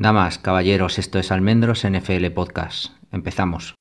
Damas, caballeros, esto es Almendros NFL Podcast. Empezamos.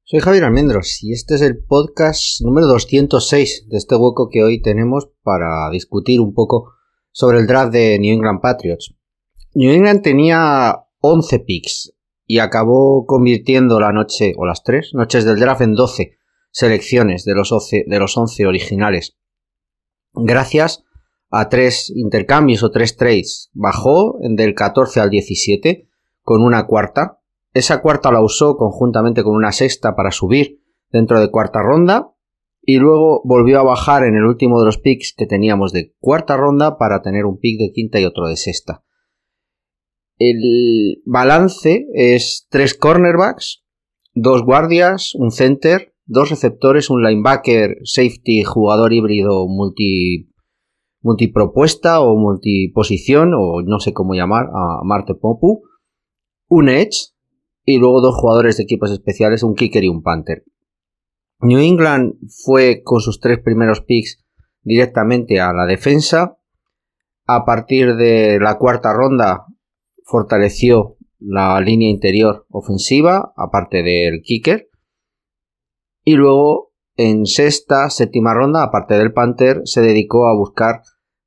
Soy Javier Almendros y este es el podcast número 206 de este hueco que hoy tenemos para discutir un poco sobre el draft de New England Patriots. New England tenía 11 picks y acabó convirtiendo la noche o las 3 noches del draft en 12 selecciones de los 11 originales. Gracias a 3 intercambios o 3 trades, bajó del 14 al 17 con una cuarta. Esa cuarta la usó conjuntamente con una sexta para subir dentro de cuarta ronda y luego volvió a bajar en el último de los picks que teníamos de cuarta ronda para tener un pick de quinta y otro de sexta. El balance es 3 cornerbacks, 2 guardias, un center, 2 receptores, un linebacker, safety, jugador híbrido multipropuesta o multiposición o no sé cómo llamar a Marte Popu, un edge y luego 2 jugadores de equipos especiales, un kicker y un punter. New England fue con sus 3 primeros picks directamente a la defensa. A partir de la cuarta ronda fortaleció la línea interior ofensiva, aparte del kicker. Y luego en sexta, séptima ronda, aparte del punter, se dedicó a buscar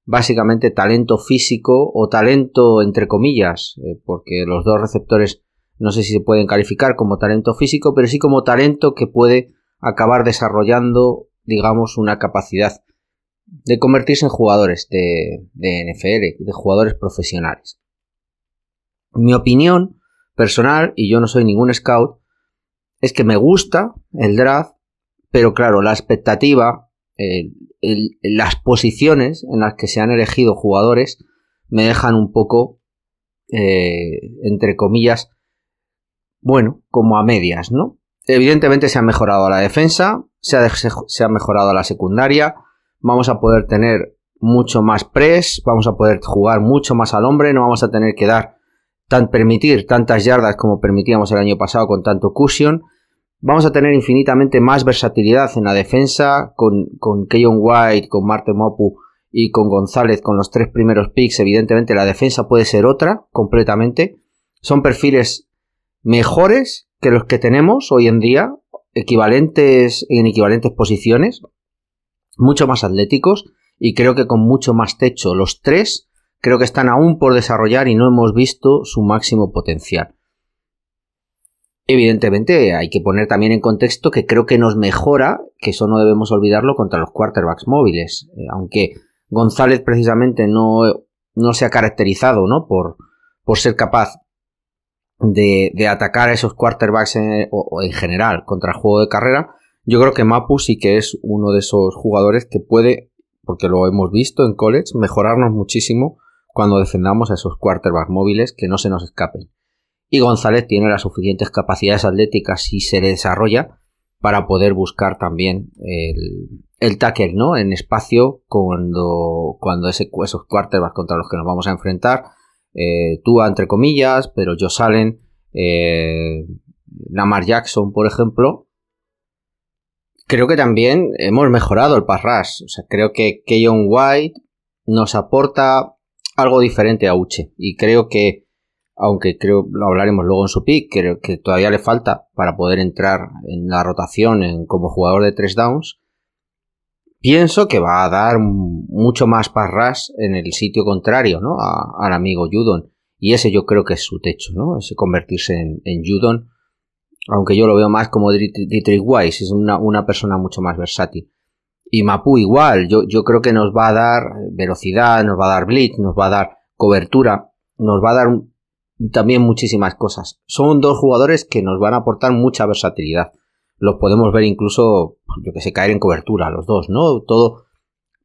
básicamente talento físico o talento entre comillas, porque los 2 receptores no sé si se pueden calificar como talento físico, pero sí como talento que puede acabar desarrollando, digamos, una capacidad de convertirse en jugadores de NFL, de jugadores profesionales. Mi opinión personal, y yo no soy ningún scout, es que me gusta el draft, pero claro, la expectativa, las posiciones en las que se han elegido jugadores me dejan un poco, entre comillas, bueno, como a medias, ¿no? Evidentemente se ha mejorado la defensa, se ha mejorado la secundaria, vamos a poder tener mucho más press, vamos a poder jugar mucho más al hombre, no vamos a tener que permitir tantas yardas como permitíamos el año pasado con tanto cushion, vamos a tener infinitamente más versatilidad en la defensa con Keyon White, con Marte Mopu y con González, con los 3 primeros picks. Evidentemente la defensa puede ser otra completamente, son perfiles mejores que los que tenemos hoy en día, en equivalentes posiciones, mucho más atléticos y creo que con mucho más techo. Los 3 creo que están aún por desarrollar y no hemos visto su máximo potencial. Evidentemente hay que poner también en contexto que creo que nos mejora, que eso no debemos olvidarlo, contra los quarterbacks móviles, aunque González precisamente no se ha caracterizado, ¿no? por ser capaz de atacar a esos quarterbacks o en general contra el juego de carrera. Yo creo que Mapu sí que es uno de esos jugadores que puede, porque lo hemos visto en college, mejorarnos muchísimo cuando defendamos a esos quarterbacks móviles, que no se nos escapen. Y González tiene las suficientes capacidades atléticas si se le desarrolla para poder buscar también el tackle, ¿no? En espacio cuando esos quarterbacks contra los que nos vamos a enfrentar, Tua entre comillas, pero Josh Allen, Lamar Jackson por ejemplo, creo que también hemos mejorado el pass rush. O sea, creo que Keyon White nos aporta algo diferente a Uche y creo que, aunque creo lo hablaremos luego en su pick, creo que todavía le falta para poder entrar en la rotación como jugador de 3 downs. Pienso que va a dar mucho más pass rush en el sitio contrario, ¿no? Al amigo Judon. Y ese yo creo que es su techo, ¿no? Ese convertirse en Judon. Aunque yo lo veo más como Dietrich Wise. Es una persona mucho más versátil. Y Mapu igual. Yo creo que nos va a dar velocidad, nos va a dar blitz, nos va a dar cobertura. Nos va a dar también muchísimas cosas. Son 2 jugadores que nos van a aportar mucha versatilidad. Los podemos ver incluso, yo que sé, caer en cobertura los 2, ¿no? Todo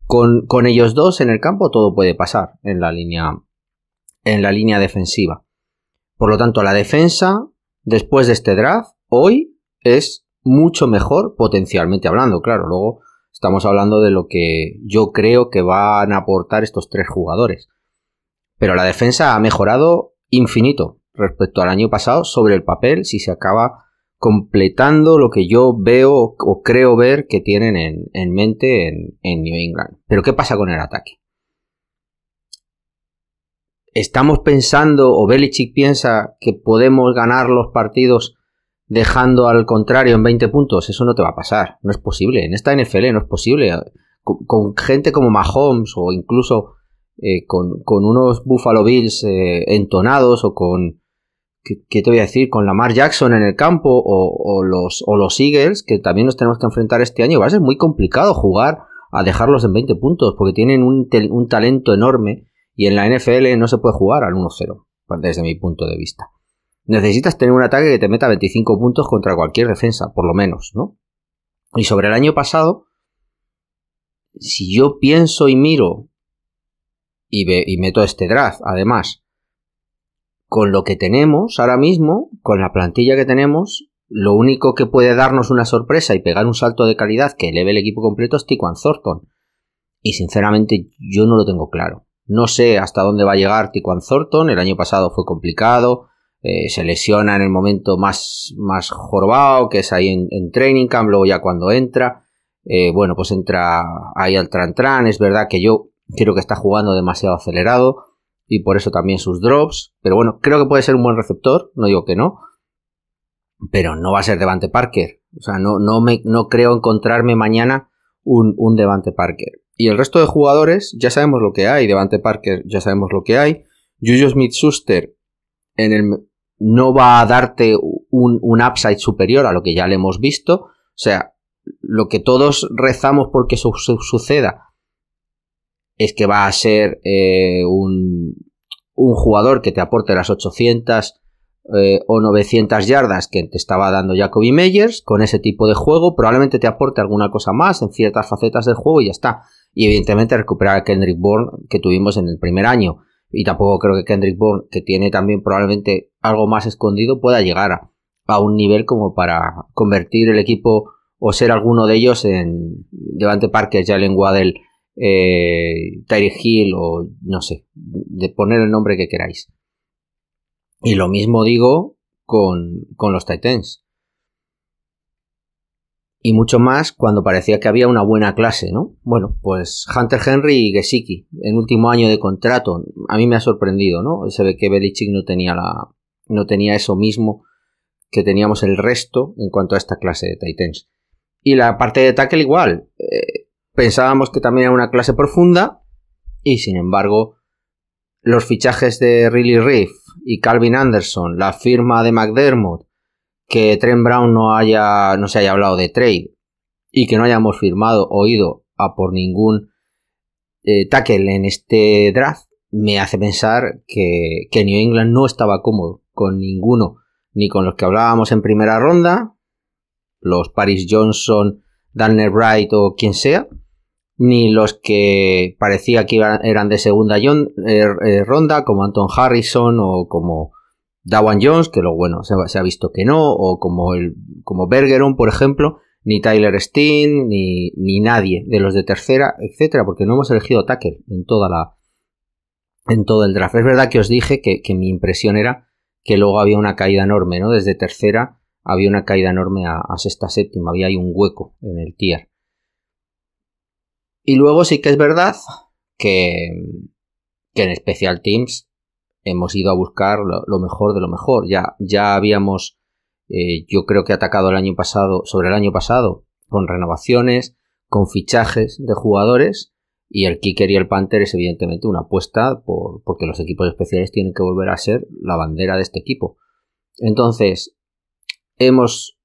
Con ellos dos en el campo todo puede pasar en la línea defensiva. Por lo tanto, la defensa, después de este draft, hoy es mucho mejor potencialmente hablando. Claro, luego estamos hablando de lo que yo creo que van a aportar estos 3 jugadores. Pero la defensa ha mejorado infinito respecto al año pasado sobre el papel, si se acaba completando lo que yo veo o creo ver que tienen en mente en New England. Pero ¿qué pasa con el ataque? ¿Estamos pensando, o Belichick piensa, que podemos ganar los partidos dejando al contrario en 20 puntos? Eso no te va a pasar, no es posible. En esta NFL no es posible. Con gente como Mahomes o incluso con unos Buffalo Bills entonados o con... ¿Qué te voy a decir? Con Lamar Jackson en el campo o los Eagles, que también nos tenemos que enfrentar este año, va a ser muy complicado jugar a dejarlos en 20 puntos, porque tienen un talento enorme y en la NFL no se puede jugar al 1-0, desde mi punto de vista. Necesitas tener un ataque que te meta 25 puntos contra cualquier defensa, por lo menos, ¿no? Y sobre el año pasado, si yo pienso y miro y meto este draft, además, con lo que tenemos ahora mismo, con la plantilla que tenemos, lo único que puede darnos una sorpresa y pegar un salto de calidad que eleve el equipo completo es Tyquan Thornton. Y sinceramente yo no lo tengo claro. No sé hasta dónde va a llegar Tyquan Thornton. El año pasado fue complicado. Se lesiona en el momento más jorobado, que es ahí en training camp. Luego ya cuando entra, bueno, pues entra ahí al tran. Es verdad que yo creo que está jugando demasiado acelerado y por eso también sus drops, pero bueno, creo que puede ser un buen receptor, no digo que no, pero no va a ser Devante Parker. O sea, no creo encontrarme mañana un Devante Parker. Y el resto de jugadores ya sabemos lo que hay. Devante Parker ya sabemos lo que hay. Juju Smith-Schuster no va a darte un upside superior a lo que ya le hemos visto. O sea, lo que todos rezamos porque eso suceda es que va a ser un jugador que te aporte las 800 o 900 yardas que te estaba dando Jacoby Meyers. Con ese tipo de juego probablemente te aporte alguna cosa más en ciertas facetas del juego y ya está. Y evidentemente recuperar a Kendrick Bourne que tuvimos en el primer año. Y tampoco creo que Kendrick Bourne, que tiene también probablemente algo más escondido, pueda llegar a un nivel como para convertir el equipo o ser alguno de ellos en Devante Parker, Jalen Waddell, Tyreek Hill o no sé, de poner el nombre que queráis. Y lo mismo digo con los Titans. Y mucho más cuando parecía que había una buena clase, ¿no? Bueno, pues Hunter Henry y Gesicki, en último año de contrato, a mí me ha sorprendido, ¿no? Se ve que Belichick no tenía eso mismo que teníamos el resto en cuanto a esta clase de Titans. Y la parte de tackle igual. Pensábamos que también era una clase profunda y sin embargo los fichajes de Riley Reef y Calvin Anderson, la firma de McDermott, que Trent Brown no se haya hablado de trade y que no hayamos oído a por ningún tackle en este draft, me hace pensar que New England no estaba cómodo con ninguno, ni con los que hablábamos en primera ronda, los Paris Johnson, Daniel Wright o quien sea, ni los que parecía que eran de segunda ronda, como Anton Harrison o como Dawan Jones, que lo bueno se ha visto que no, o como Bergeron, por ejemplo, ni Tyler Steen, ni nadie de los de tercera, etcétera, porque no hemos elegido tackle en todo el draft. Es verdad que os dije que mi impresión era que luego había una caída enorme, ¿no? Desde tercera había una caída enorme a sexta, séptima, había ahí un hueco en el tier. Y luego sí que es verdad que en Special Teams hemos ido a buscar lo mejor de lo mejor. Ya habíamos, yo creo que atacado sobre el año pasado, con renovaciones, con fichajes de jugadores, y el kicker y el punter es evidentemente una apuesta porque los equipos especiales tienen que volver a ser la bandera de este equipo. Entonces, hemos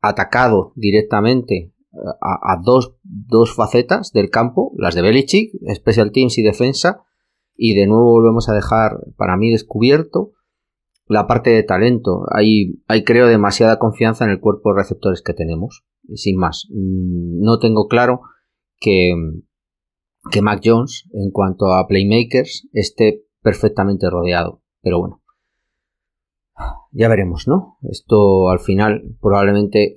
atacado directamente a dos facetas del campo, las de Belichick, Special Teams y defensa, y de nuevo volvemos a dejar, para mí, descubierto la parte de talento. Hay creo demasiada confianza en el cuerpo de receptores que tenemos, sin más. No tengo claro que que Mac Jones, en cuanto a playmakers, esté perfectamente rodeado. Pero bueno, ya veremos, ¿no? Esto al final probablemente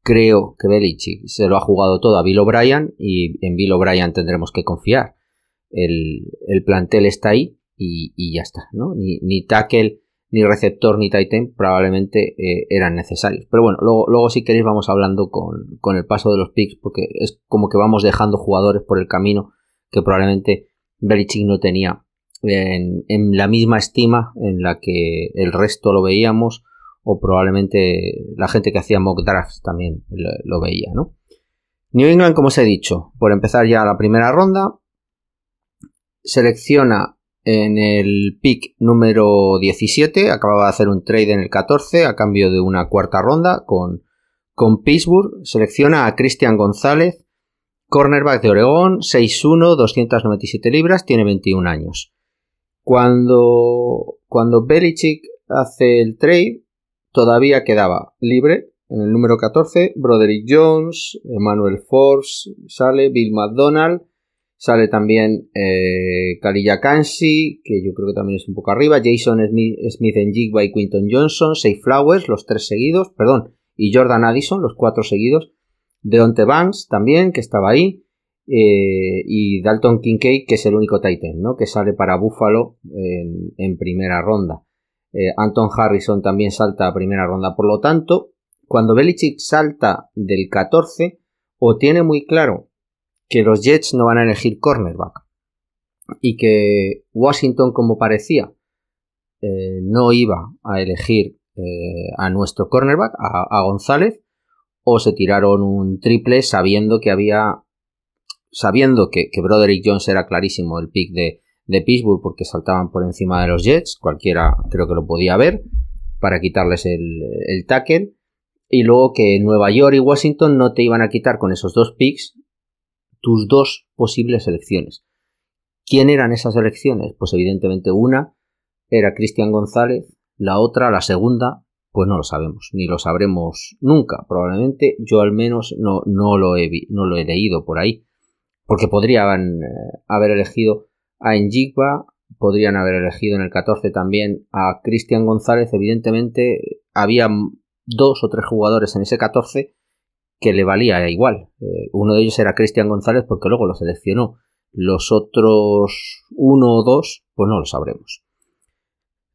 creo que Belichick se lo ha jugado todo a Bill O'Brien y en Bill O'Brien tendremos que confiar. El plantel está ahí y ya está, ¿no? Ni tackle, ni receptor, ni tight end probablemente eran necesarios. Pero bueno, luego si queréis vamos hablando con el paso de los picks, porque es como que vamos dejando jugadores por el camino que probablemente Belichick no tenía en la misma estima en la que el resto lo veíamos, o probablemente la gente que hacía mock drafts también lo veía, ¿no? New England, como os he dicho, por empezar ya la primera ronda, selecciona en el pick número 17, acababa de hacer un trade en el 14 a cambio de una cuarta ronda con Pittsburgh, selecciona a Christian González, cornerback de Oregón, 6'1", 297 libras, tiene 21 años. Cuando Belichick hace el trade, todavía quedaba libre en el número 14 Broderick Jones, Emmanuel Forbes, sale Bill McDonald, sale también Khalil Kansi, que yo creo que también es un poco arriba, Jason Smith-Njigba y Quinton Johnson, Zay Flowers, los 3 seguidos, y Jordan Addison, los 4 seguidos, Deonte Banks también, que estaba ahí, y Dalton Kincaid, que es el único tight end, ¿no? Que sale para Buffalo en primera ronda. Anton Harrison también salta a primera ronda. Por lo tanto, cuando Belichick salta del 14, o tiene muy claro que los Jets no van a elegir cornerback y que Washington, como parecía, no iba a elegir a nuestro cornerback, a González, o se tiraron un triple sabiendo que Broderick Jones era clarísimo el pick de Pittsburgh, porque saltaban por encima de los Jets, cualquiera creo que lo podía ver, para quitarles el tackle, y luego que Nueva York y Washington no te iban a quitar con esos 2 picks tus 2 posibles selecciones. ¿Quién eran esas selecciones? Pues evidentemente una era Christian González, la otra, la segunda, pues no lo sabemos, ni lo sabremos nunca, probablemente. Yo al menos no lo he leído por ahí, porque podrían haber elegido a Njigba, podrían haber elegido en el 14 también a Christian González. Evidentemente había 2 o 3 jugadores en ese 14 que le valía igual. Uno de ellos era Christian González porque luego lo seleccionó. Los otros 1 o 2 pues no lo sabremos.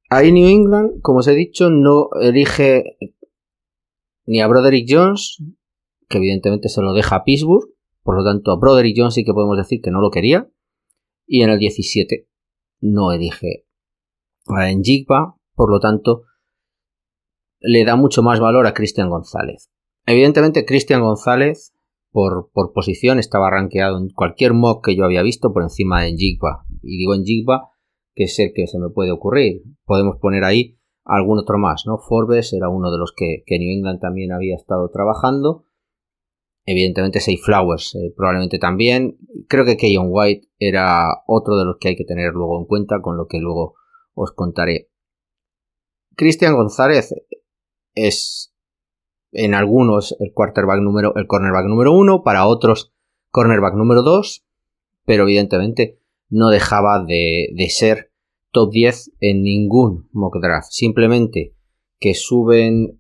Ahí New England, como os he dicho, no elige ni a Broderick Jones, que evidentemente se lo deja a Pittsburgh. Por lo tanto, a Broderick Jones sí que podemos decir que no lo quería. Y en el 17 no elige a Njigba, por lo tanto, le da mucho más valor a Christian González. Evidentemente, Christian González, por posición, estaba rankeado en cualquier mock que yo había visto por encima de Njigba. Y digo Njigba, que es el que se me puede ocurrir. Podemos poner ahí algún otro más, ¿no? Forbes era uno de los que New England también había estado trabajando. Evidentemente Zay Flowers probablemente también. Creo que Keyon White era otro de los que hay que tener luego en cuenta, con lo que luego os contaré. Christian González es en algunos el cornerback número 1, para otros cornerback número 2, pero evidentemente no dejaba de ser top 10 en ningún mock draft. Simplemente que suben...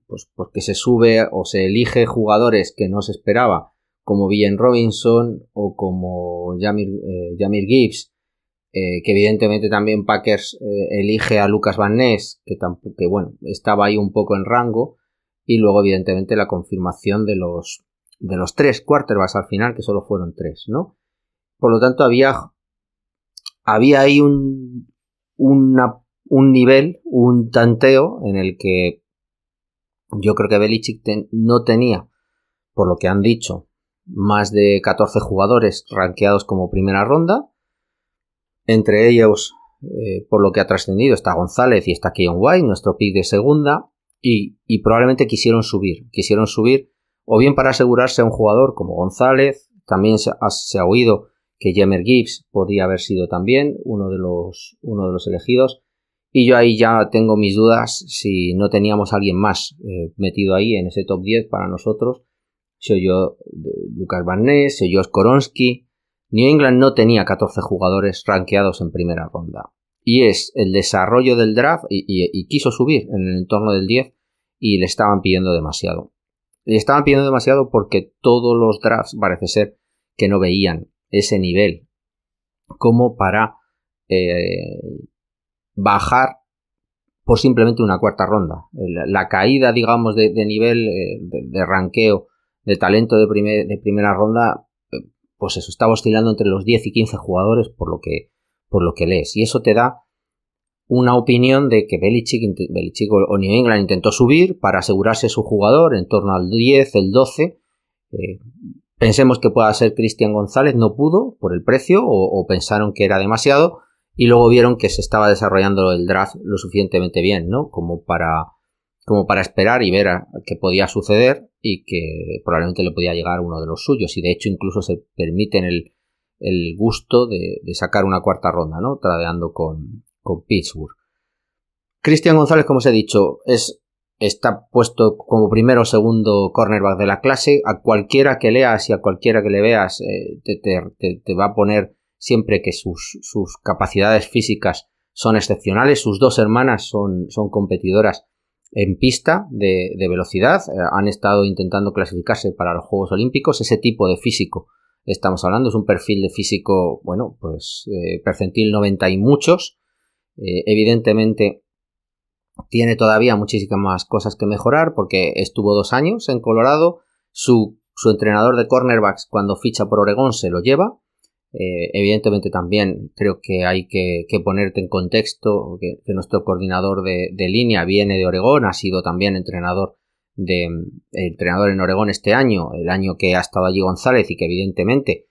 pues porque se sube o se elige jugadores que no se esperaba, como Villen Robinson o como Jahmyr Gibbs, que evidentemente también Packers elige a Lucas Van Ness, que estaba ahí un poco en rango, y luego evidentemente la confirmación de los 3 quarterbacks al final, que solo fueron 3, ¿no? Por lo tanto había ahí un nivel, un tanteo en el que yo creo que Belichick no tenía, por lo que han dicho, más de 14 jugadores rankeados como primera ronda. Entre ellos, por lo que ha trascendido, está González y está Keyon White, nuestro pick de segunda, y probablemente quisieron subir o bien para asegurarse a un jugador como González. También se ha oído que Jahmyr Gibbs podría haber sido también uno de los elegidos. Y yo ahí ya tengo mis dudas si no teníamos a alguien más metido ahí en ese top 10 para nosotros, se oyó Lucas Van Ness, se oyó Skoronski. New England no tenía 14 jugadores rankeados en primera ronda. Y es el desarrollo del draft y quiso subir en el entorno del 10 y le estaban pidiendo demasiado. Le estaban pidiendo demasiado porque todos los drafts parece ser que no veían ese nivel como para bajar por simplemente una cuarta ronda. La caída, digamos, de nivel, de ranqueo, de talento de primera ronda, pues eso, estaba oscilando entre los 10 y 15 jugadores por lo que lees. Y eso te da una opinión de que Belichick o New England intentó subir para asegurarse su jugador en torno al 10, el 12. Pensemos que pueda ser Cristian González, no pudo por el precio o pensaron que era demasiado y luego vieron que se estaba desarrollando el draft lo suficientemente bien, ¿no? Como para esperar y ver qué podía suceder y que probablemente le podía llegar uno de los suyos y de hecho incluso se permiten el gusto de sacar una cuarta ronda, ¿no? Tradeando con Pittsburgh. Cristian González, como os he dicho, está puesto como primero o segundo cornerback de la clase. A cualquiera que leas y a cualquiera que le veas te va a poner siempre que sus capacidades físicas son excepcionales. Sus dos hermanas son competidoras en pista de velocidad. Han estado intentando clasificarse para los Juegos Olímpicos. Ese tipo de físico estamos hablando. Es un perfil de físico, bueno, pues percentil 90 y muchos. Evidentemente tiene todavía muchísimas cosas que mejorar porque estuvo 2 años en Colorado. Su entrenador de cornerbacks cuando ficha por Oregón se lo lleva. Evidentemente también creo que hay que ponerte en contexto que nuestro coordinador de línea viene de Oregón, ha sido también entrenador en Oregón este año, el año que ha estado allí González y que evidentemente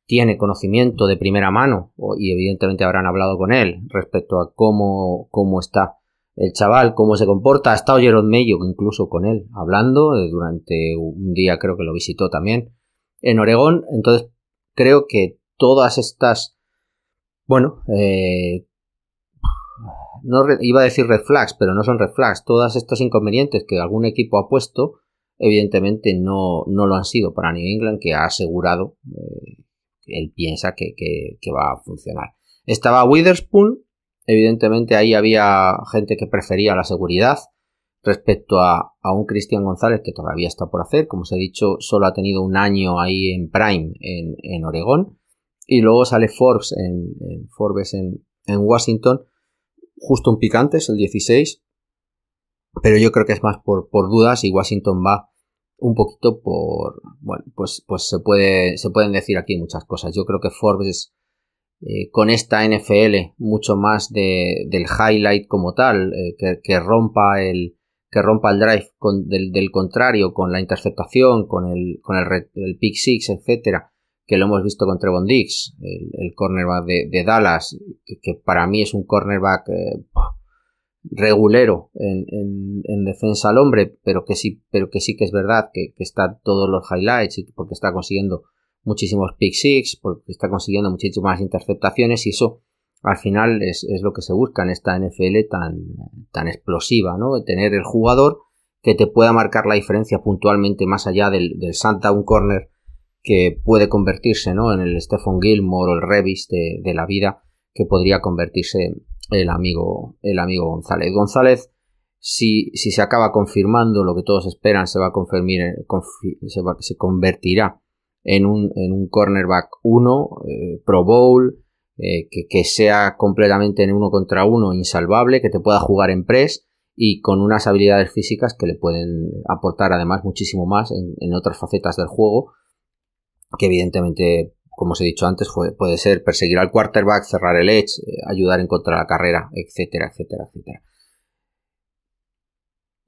tiene conocimiento de primera mano y evidentemente habrán hablado con él respecto a cómo está el chaval, cómo se comporta. Ha estado Jerome Mayo incluso con él hablando durante un día, creo que lo visitó también en Oregón. Entonces creo que todas estas, bueno, no iba a decir red flags, pero no son red flags. Todos estos inconvenientes que algún equipo ha puesto, evidentemente no lo han sido para New England, que ha asegurado, él piensa que va a funcionar. Estaba Witherspoon, evidentemente ahí había gente que prefería la seguridad respecto a un Cristian González que todavía está por hacer. Como os he dicho, solo ha tenido un año ahí en Prime en Oregón. Y luego sale Forbes en Washington, justo un pick antes, el 16, pero yo creo que es más por dudas y Washington va un poquito por, bueno, pues se pueden decir aquí muchas cosas. Yo creo que Forbes con esta NFL mucho más del highlight como tal, que rompa el drive del contrario con la interceptación, con el pick six, etcétera, que lo hemos visto con Trevon Diggs, el cornerback de Dallas, que para mí es un cornerback regulero en defensa al hombre, pero que sí que es verdad que está todos los highlights porque está consiguiendo muchísimos pick six, porque está consiguiendo muchísimas interceptaciones y eso al final es lo que se busca en esta NFL tan explosiva, ¿no? Tener el jugador que te pueda marcar la diferencia puntualmente más allá del Sundown corner que puede convertirse, ¿no?, en el Stephon Gilmore o el Revis de la vida, que podría convertirse el amigo González. González, si se acaba confirmando lo que todos esperan, se convertirá en un cornerback 1, Pro Bowl, que sea completamente en 1 contra 1 insalvable, que te pueda jugar en press y con unas habilidades físicas que le pueden aportar además muchísimo más en otras facetas del juego, que evidentemente, como os he dicho antes, puede ser perseguir al quarterback, cerrar el edge, ayudar en contra de la carrera, etcétera, etcétera, etcétera.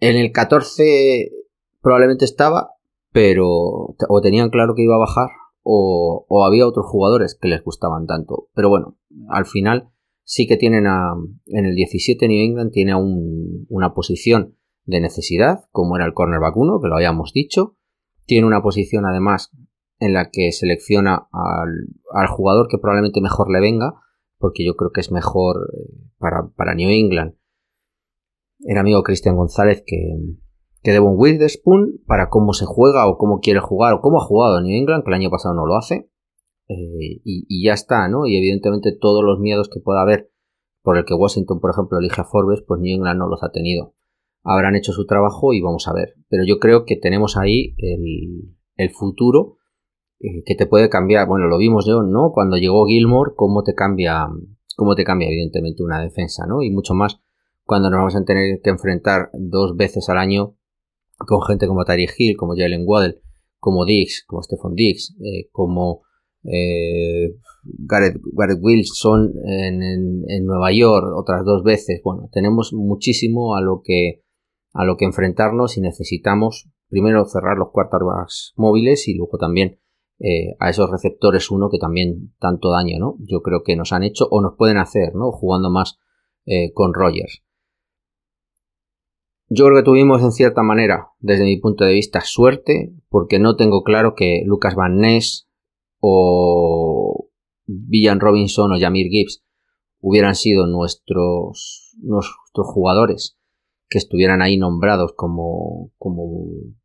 En el 14 probablemente estaba, pero o tenían claro que iba a bajar o había otros jugadores que les gustaban tanto. Pero bueno, al final sí que tienen en el 17 New England tiene una posición de necesidad, como era el cornerback 1, que lo habíamos dicho. Tiene una posición además en la que selecciona al jugador que probablemente mejor le venga, porque yo creo que es mejor para New England el amigo Cristian González que Devon Witherspoon para cómo se juega o cómo quiere jugar o cómo ha jugado New England, que el año pasado no lo hace, y ya está, ¿no? Y evidentemente todos los miedos que pueda haber por el que Washington, por ejemplo, elige a Forbes, pues New England no los ha tenido. Habrán hecho su trabajo y vamos a ver. Pero yo creo que tenemos ahí el futuro que te puede cambiar. Bueno, lo vimos yo, ¿no? Cuando llegó Gilmore, cómo te cambia evidentemente una defensa, ¿no? Y mucho más cuando nos vamos a tener que enfrentar 2 veces al año con gente como Tyreek Hill, como Jalen Waddle, como Diggs, como Stephon Diggs, como Garrett Wilson en Nueva York otras 2 veces. Bueno, tenemos muchísimo a lo que enfrentarnos y necesitamos primero cerrar los quarterbacks móviles y luego también a esos receptores 1 que también tanto daño, ¿no? Yo creo que nos han hecho o nos pueden hacer, ¿no? Jugando más con Rodgers. Yo creo que tuvimos en cierta manera, desde mi punto de vista, suerte, porque no tengo claro que Lucas Van Ness o Villan Robinson o Jahmyr Gibbs hubieran sido nuestros jugadores que estuvieran ahí nombrados como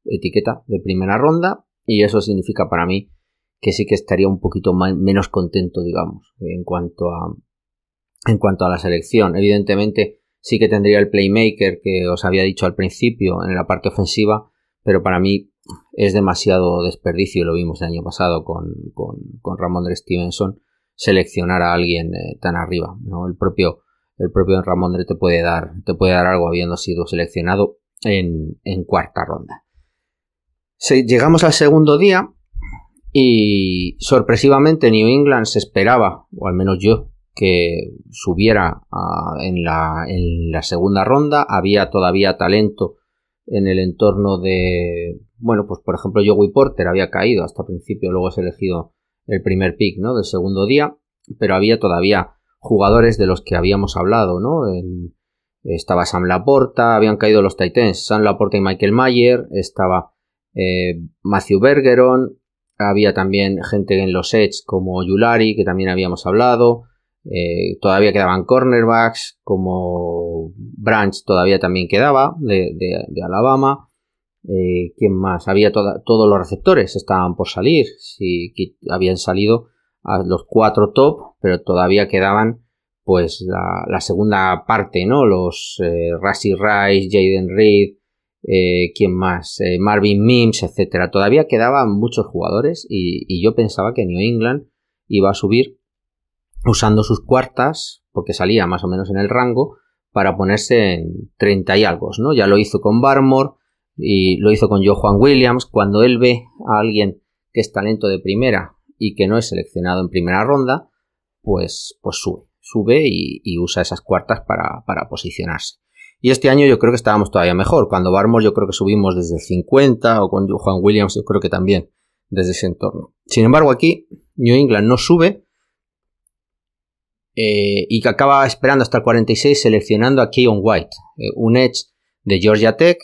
etiqueta de primera ronda, y eso significa para mí que sí que estaría un poquito menos contento, digamos, en cuanto a la selección. Evidentemente sí que tendría el playmaker que os había dicho al principio en la parte ofensiva, pero para mí es demasiado desperdicio, lo vimos el año pasado con Rhamondre Stevenson, seleccionar a alguien tan arriba, ¿no? El propio Rhamondre te puede dar algo habiendo sido seleccionado en cuarta ronda. Llegamos al segundo día y sorpresivamente New England se esperaba, o al menos yo, que subiera en la segunda ronda. Había todavía talento en el entorno de, bueno, pues por ejemplo Joey Porter había caído hasta el principio, luego es elegido el primer pick, ¿no?, del segundo día, pero había todavía jugadores de los que habíamos hablado, ¿no? Estaba Sam Laporta, habían caído los Titans, Sam Laporta y Michael Mayer, estaba Matthew Bergeron, había también gente en los Edge como Yulari, que también habíamos hablado, todavía quedaban cornerbacks como Branch, todavía también quedaba de Alabama. ¿Quién más? Había todos los receptores estaban por salir, sí, habían salido a los 4 top, pero todavía quedaban pues la segunda parte, ¿no? Los Rashee Rice, Jaden Reed, ¿quién más? Marvin Mims, etcétera. Todavía quedaban muchos jugadores y yo pensaba que New England iba a subir usando sus cuartas, porque salía más o menos en el rango, para ponerse en 30 y algo, ¿no? Ya lo hizo con Barmore y lo hizo con Joe Juan Williams. Cuando él ve a alguien que es talento de primera y que no es seleccionado en primera ronda, pues sube y usa esas cuartas para posicionarse. Y este año yo creo que estábamos todavía mejor. Cuando Barmore yo creo que subimos desde el 50, o con Joe Juan Williams yo creo que también desde ese entorno. Sin embargo, aquí New England no sube y que acaba esperando hasta el 46 seleccionando a Keon White, un edge de Georgia Tech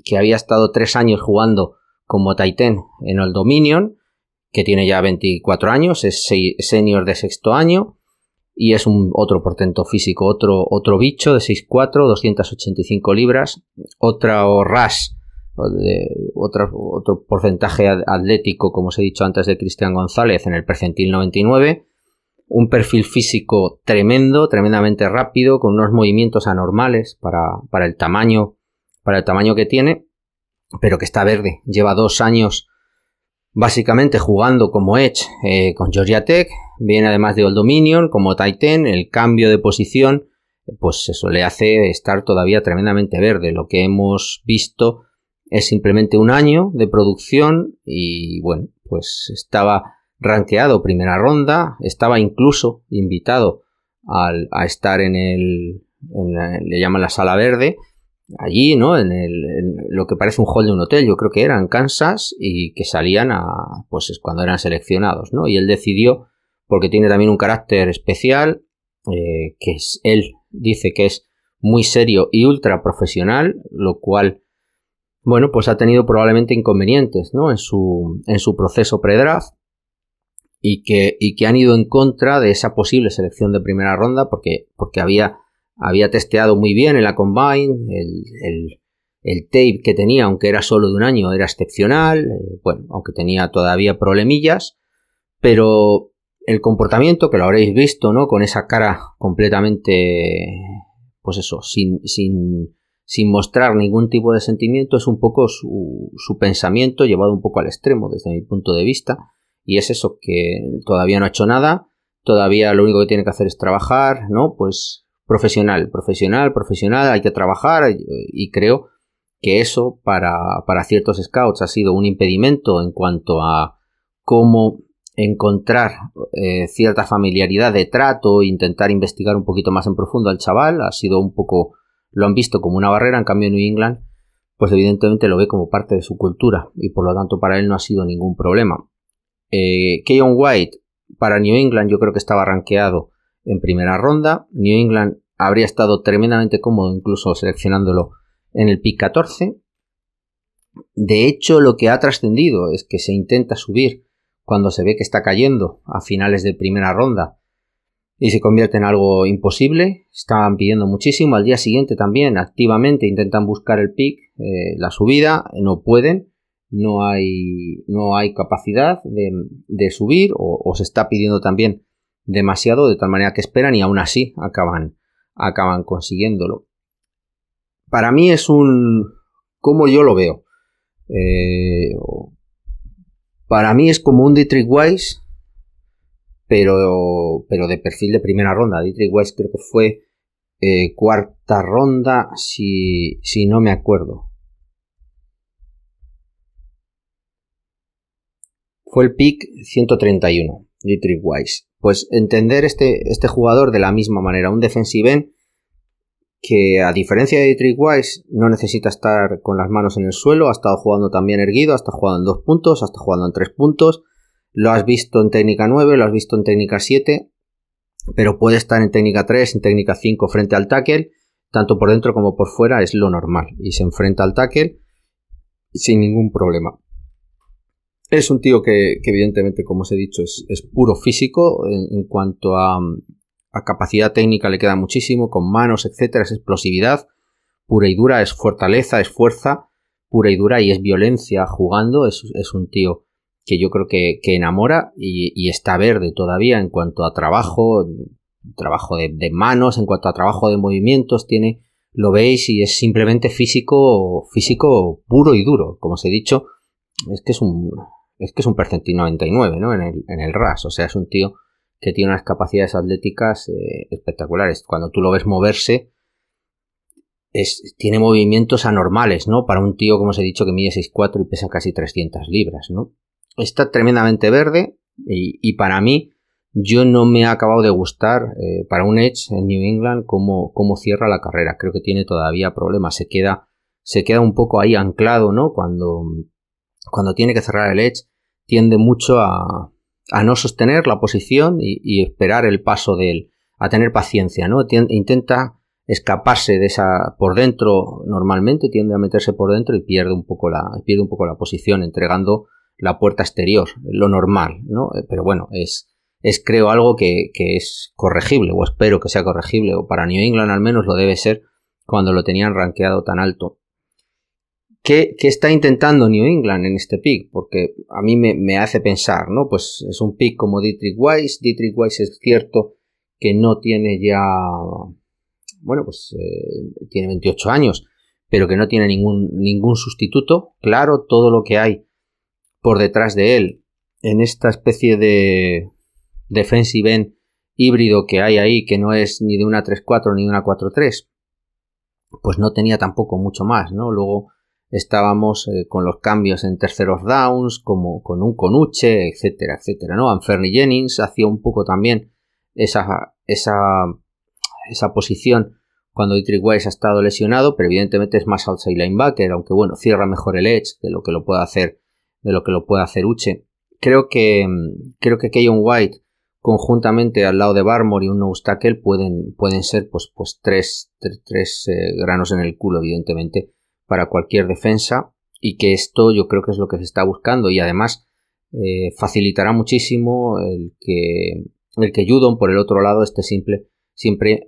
que había estado 3 años jugando como tight end en Old Dominion, que tiene ya 24 años, es senior de 6º año y es otro portento físico, otro bicho de 6'4", 285 libras, otro rush, otro porcentaje atlético, como os he dicho antes, de Cristian González en el percentil 99, un perfil físico tremendo, tremendamente rápido, con unos movimientos anormales para el tamaño que tiene, pero que está verde. Lleva 2 años básicamente jugando como edge con Georgia Tech, viene además de Old Dominion como tight end. El cambio de posición pues eso le hace estar todavía tremendamente verde. Lo que hemos visto es simplemente 1 año de producción y bueno, pues estaba rankeado primera ronda, estaba incluso invitado a estar le llaman la sala verde, allí, ¿no? En lo que parece un hall de un hotel, yo creo que era en Kansas, y que salían pues es cuando eran seleccionados, ¿no? Y él decidió, porque tiene también un carácter especial, que él dice que es muy serio y ultra profesional, lo cual, bueno, pues ha tenido probablemente inconvenientes, ¿no?, en su proceso pre-draft, y que han ido en contra de esa posible selección de primera ronda porque había testeado muy bien en la Combine, El tape que tenía, aunque era solo de un año, era excepcional, bueno, aunque tenía todavía problemillas, pero el comportamiento, que lo habréis visto, ¿no? Con esa cara completamente, pues eso, sin mostrar ningún tipo de sentimiento, es un poco su pensamiento llevado un poco al extremo desde mi punto de vista, y es eso, que todavía no ha hecho nada, todavía lo único que tiene que hacer es trabajar, ¿no? Pues profesional, hay que trabajar, y creo que eso para ciertos scouts ha sido un impedimento en cuanto a cómo encontrar cierta familiaridad de trato e intentar investigar un poquito más en profundo al chaval. Ha sido un poco, lo han visto como una barrera. En cambio, New England, pues evidentemente lo ve como parte de su cultura y por lo tanto para él no ha sido ningún problema. Keon White para New England yo creo que estaba rankeado en primera ronda. New England habría estado tremendamente cómodo incluso seleccionándolo en el pick 14. De hecho, lo que ha trascendido es que se intenta subir cuando se ve que está cayendo a finales de primera ronda y se convierte en algo imposible. Estaban pidiendo muchísimo. Al día siguiente también activamente intentan buscar el pick, la subida, no pueden, no hay capacidad de subir, o se está pidiendo también demasiado, de tal manera que esperan y aún así acaban consiguiéndolo. Para mí es como yo lo veo, para mí es como un Dietrich Weiss, pero de perfil de primera ronda. Dietrich Weiss creo que fue cuarta ronda, si no me acuerdo. Fue el pick 131, Dietrich Weiss. Pues entender este jugador de la misma manera, un defensive end que, a diferencia de Dietrich Weiss, no necesita estar con las manos en el suelo. Ha estado jugando también erguido, ha estado jugando en 2 puntos, ha estado jugando en 3 puntos. Lo has visto en técnica 9, lo has visto en técnica 7, pero puede estar en técnica 3, en técnica 5 frente al tackle, tanto por dentro como por fuera, es lo normal. Y se enfrenta al tackle sin ningún problema. Es un tío que evidentemente, como os he dicho, es puro físico. En cuanto a capacidad técnica le queda muchísimo, con manos, etcétera, es explosividad pura y dura, es fortaleza, es fuerza pura y dura y es violencia jugando. Es un tío que yo creo que enamora y está verde todavía en cuanto a trabajo de manos, en cuanto a trabajo de movimientos. Lo veis y es simplemente físico puro y duro. Como os he dicho, es que es un percentil 99, ¿no? En el RAS, o sea, es un tío que tiene unas capacidades atléticas espectaculares. Cuando tú lo ves moverse, tiene movimientos anormales, ¿no? Para un tío, como os he dicho, que mide 6'4" y pesa casi 300 libras, ¿no? Está tremendamente verde y para mí, yo no me ha acabado de gustar para un Edge en New England cómo cierra la carrera. Creo que tiene todavía problemas. Se queda un poco ahí anclado, ¿no? Cuando tiene que cerrar el Edge, tiende mucho a no sostener la posición y esperar el paso a tener paciencia, ¿no? Intenta escaparse de esa por dentro, normalmente tiende a meterse por dentro y pierde un poco la posición, entregando la puerta exterior, lo normal, ¿no? Pero bueno, es creo algo que es corregible, o espero que sea corregible, o para New England al menos lo debe ser cuando lo tenían rankeado tan alto. ¿Qué está intentando New England en este pick? Porque a mí me hace pensar, ¿no? Pues es un pick como Dietrich Weiss. Dietrich Weiss es cierto que no tiene ya... Bueno, pues tiene 28 años, pero que no tiene ningún sustituto. Claro, todo lo que hay por detrás de él en esta especie de defensive end híbrido que hay ahí, que no es ni de una 3-4 ni de una 4-3, pues no tenía tampoco mucho más, ¿no? Luego estábamos con los cambios en terceros downs, como con un Conuche, etcétera, etcétera, ¿no? Anfernee Jennings hacía un poco también esa posición cuando Dietrich Weiss ha estado lesionado, pero evidentemente es más outside linebacker, aunque bueno, cierra mejor el edge de lo que lo puede hacer Uche. Creo que Keon White, conjuntamente al lado de Barmore y un nose tackle, pueden ser pues tres granos en el culo, evidentemente, para cualquier defensa, y que esto yo creo que es lo que se está buscando, y además facilitará muchísimo el que Judon por el otro lado esté siempre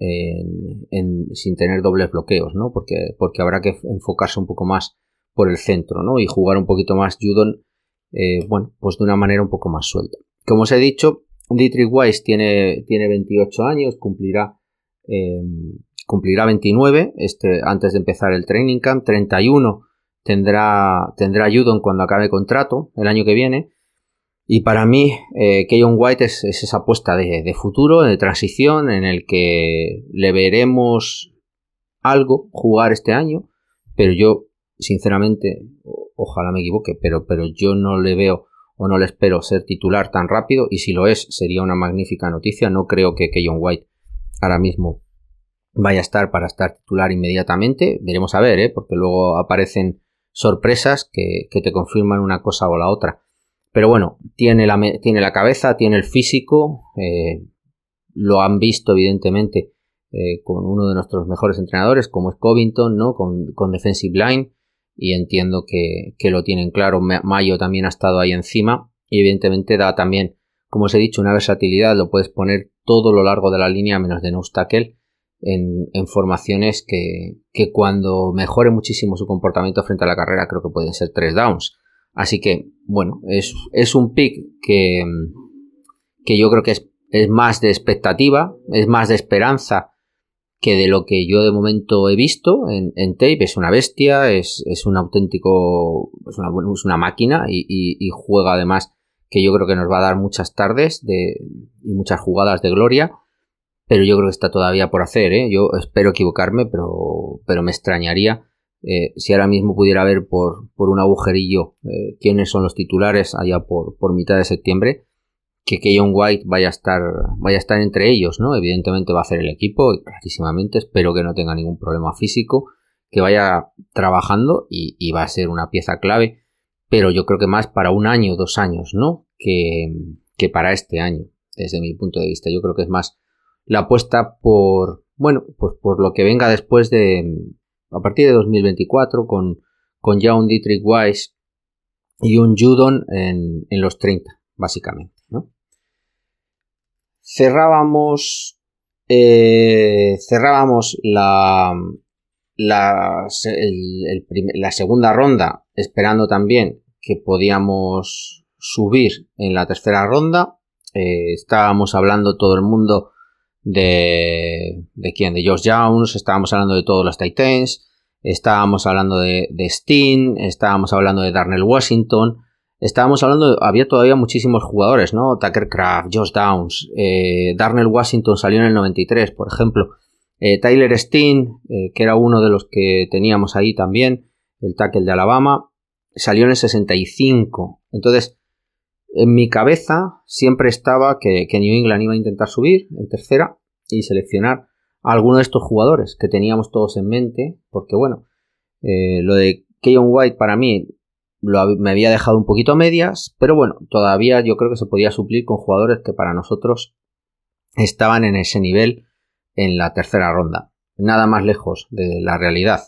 sin tener dobles bloqueos, ¿no? Porque habrá que enfocarse un poco más por el centro, ¿no? Y jugar un poquito más Judon, pues de una manera un poco más suelta. Como os he dicho, Dietrich Weiss tiene 28 años, cumplirá 29 antes de empezar el training camp. 31 tendrá Judon cuando acabe contrato el año que viene. Y para mí, Keyon White es esa apuesta de futuro, de transición, en el que le veremos algo jugar este año, pero yo, sinceramente, ojalá me equivoque, pero yo no le veo o no le espero ser titular tan rápido, y si lo es, sería una magnífica noticia. No creo que Keyon White ahora mismo vaya a estar para estar titular inmediatamente. Veremos a ver, porque luego aparecen sorpresas que te confirman una cosa o la otra. Pero bueno, tiene la cabeza, tiene el físico, lo han visto evidentemente con uno de nuestros mejores entrenadores como es Covington, ¿no? Con Defensive Line, y entiendo que lo tienen claro. Mayo también ha estado ahí encima y evidentemente da también, como os he dicho, una versatilidad. Lo puedes poner todo lo largo de la línea menos de nose tackle en formaciones que cuando mejore muchísimo su comportamiento frente a la carrera creo que pueden ser 3 downs. Así que, bueno, es un pick que yo creo que es más de expectativa, es más de esperanza que de lo que yo de momento he visto en tape. Es una bestia, es un auténtico, es una máquina y juega además, que yo creo que nos va a dar muchas tardes y muchas jugadas de gloria, pero yo creo que está todavía por hacer, ¿eh? Yo espero equivocarme, pero me extrañaría si ahora mismo pudiera ver por un agujerillo quiénes son los titulares allá por mitad de septiembre, que Keyon White vaya a estar entre ellos, ¿no? Evidentemente va a hacer el equipo, clarísimamente. Espero que no tenga ningún problema físico, que vaya trabajando y va a ser una pieza clave, pero yo creo que más para 1 año, 2 años, ¿no? Que para este año, desde mi punto de vista. Yo creo que es más la apuesta por lo que venga después a partir de 2024, con ya un Dietrich Weiss y un Judon en los 30, básicamente, ¿no? Cerrábamos la segunda ronda esperando también que podíamos subir en la tercera ronda. Estábamos hablando todo el mundo de quién, de Josh Downs, estábamos hablando de todos los Titans, estábamos hablando de Steen, estábamos hablando de Darnell Washington, estábamos hablando, había todavía muchísimos jugadores, ¿no? Tucker Kraft, Josh Downs, Darnell Washington salió en el 93, por ejemplo, Tyler Steen, que era uno de los que teníamos ahí también, el tackle de Alabama, salió en el 65. Entonces, en mi cabeza siempre estaba que New England iba a intentar subir en tercera y seleccionar a alguno de estos jugadores que teníamos todos en mente, porque bueno, lo de Keyon White para mí me había dejado un poquito a medias, pero bueno, todavía yo creo que se podía suplir con jugadores que para nosotros estaban en ese nivel en la tercera ronda, nada más lejos de la realidad.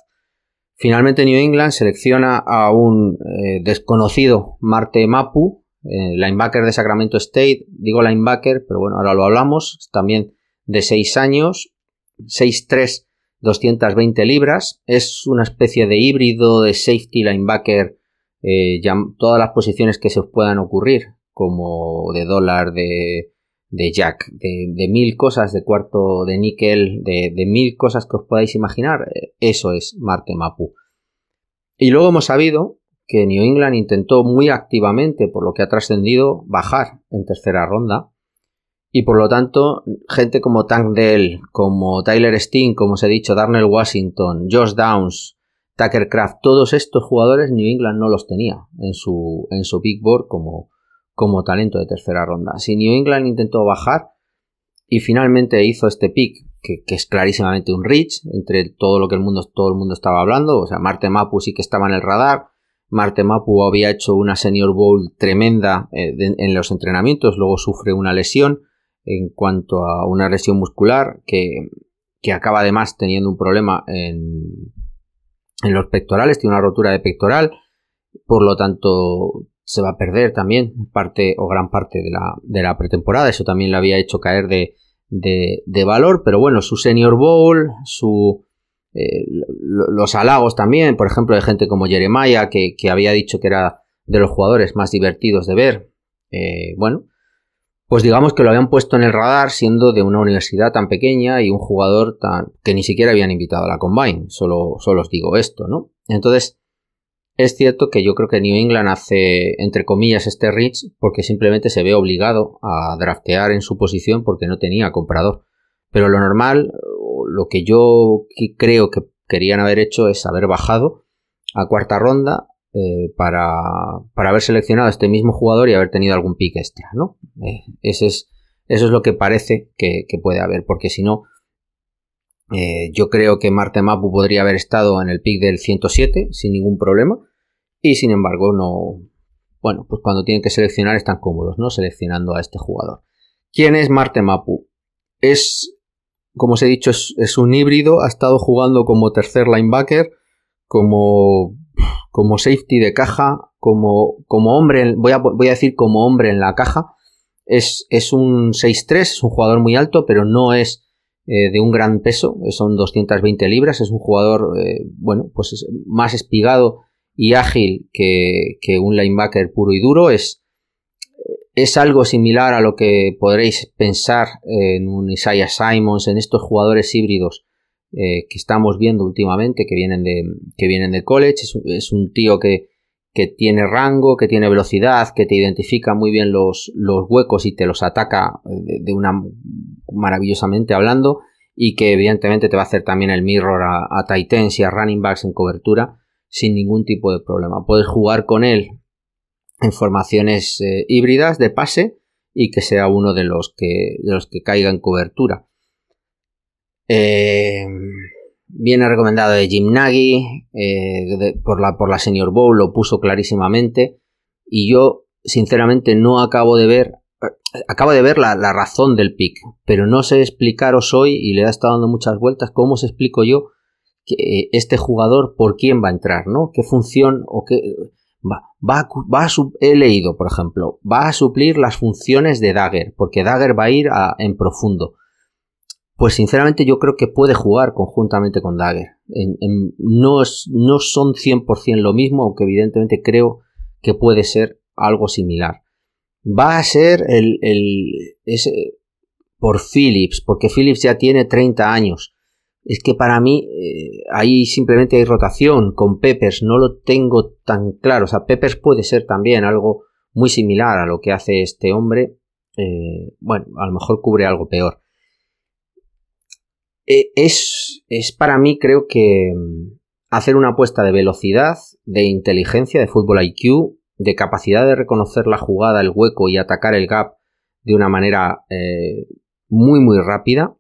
Finalmente New England selecciona a un desconocido Marte Mapu, linebacker de Sacramento State. Digo linebacker, pero bueno, ahora lo hablamos. También de 6 años, 6'3", 220 libras. Es una especie de híbrido de safety linebacker, todas las posiciones que se os puedan ocurrir, como de dólar, de jack, de 1000 cosas, de cuarto, de níquel, de 1000 cosas que os podáis imaginar. Eso es Marte Mapu. Y luego hemos sabido que New England intentó muy activamente, por lo que ha trascendido, bajar en tercera ronda, y por lo tanto gente como Tank Dell, como Tyler Steen, como os he dicho, Darnell Washington, Josh Downs, Tucker Kraft, todos estos jugadores New England no los tenía en su big board como talento de tercera ronda. Si New England intentó bajar y finalmente hizo este pick, que es clarísimamente un reach entre todo lo que todo el mundo estaba hablando, o sea, Marte Mapu sí que estaba en el radar. Marte Mapu había hecho una Senior Bowl tremenda en los entrenamientos, luego sufre una lesión en cuanto a una lesión muscular que acaba además teniendo un problema en los pectorales, tiene una rotura de pectoral, por lo tanto se va a perder también parte o gran parte de la pretemporada. Eso también le había hecho caer de de valor, pero bueno, su Senior Bowl, los halagos también, por ejemplo, de gente como Jeremiah, que había dicho que era de los jugadores más divertidos de ver, bueno, pues digamos que lo habían puesto en el radar siendo de una universidad tan pequeña y un jugador que ni siquiera habían invitado a la Combine, solo os digo esto, ¿no? Entonces, es cierto que yo creo que New England hace, entre comillas, este reach porque simplemente se ve obligado a draftear en su posición porque no tenía comprador. Pero lo normal, lo que yo creo que querían haber hecho es haber bajado a cuarta ronda para haber seleccionado a este mismo jugador y haber tenido algún pick extra, ¿no? Eso es lo que parece que puede haber, porque si no, yo creo que Marte Mapu podría haber estado en el pick del 107 sin ningún problema, y sin embargo no. Bueno, pues cuando tienen que seleccionar están cómodos, ¿no? Seleccionando a este jugador. ¿Quién es Marte Mapu? Como os he dicho, es un híbrido. Ha estado jugando como tercer linebacker, como safety de caja, como hombre, voy a decir como hombre en la caja. Es un 6'3", es un jugador muy alto, pero no es de un gran peso, son 220 libras, es un jugador, bueno, pues es más espigado y ágil que un linebacker puro y duro. Es algo similar a lo que podréis pensar en un Isaiah Simons, en estos jugadores híbridos que estamos viendo últimamente, que vienen de college. Es un tío que tiene rango, que tiene velocidad, que te identifica muy bien los huecos y te los ataca de una maravillosamente hablando, y que evidentemente te va a hacer también el mirror a tight ends y a running backs en cobertura sin ningún tipo de problema. Puedes jugar con él en formaciones híbridas de pase y que sea uno de los que caiga en cobertura. Viene recomendado de Jim Nagy, por la Senior Bowl lo puso clarísimamente, y yo sinceramente no acabo de ver la razón del pick, pero no sé explicaros hoy, y le he estado dando muchas vueltas, cómo os explico yo que este jugador por quién va a entrar, ¿no? ¿Qué función o qué he leído, por ejemplo, va a suplir las funciones de Dagger, porque Dagger va a ir en profundo. Pues sinceramente yo creo que puede jugar conjuntamente con Dagger. No son 100% lo mismo, aunque evidentemente creo que puede ser algo similar. Va a ser por Phillips, porque Phillips ya tiene 30 años. Es que para mí ahí simplemente hay rotación. Con Peppers no lo tengo tan claro. O sea, Peppers puede ser también algo muy similar a lo que hace este hombre. Bueno, a lo mejor cubre algo peor. Es para mí, creo que hacer una apuesta de velocidad, de inteligencia, de fútbol IQ, de capacidad de reconocer la jugada, el hueco y atacar el gap de una manera muy muy rápida.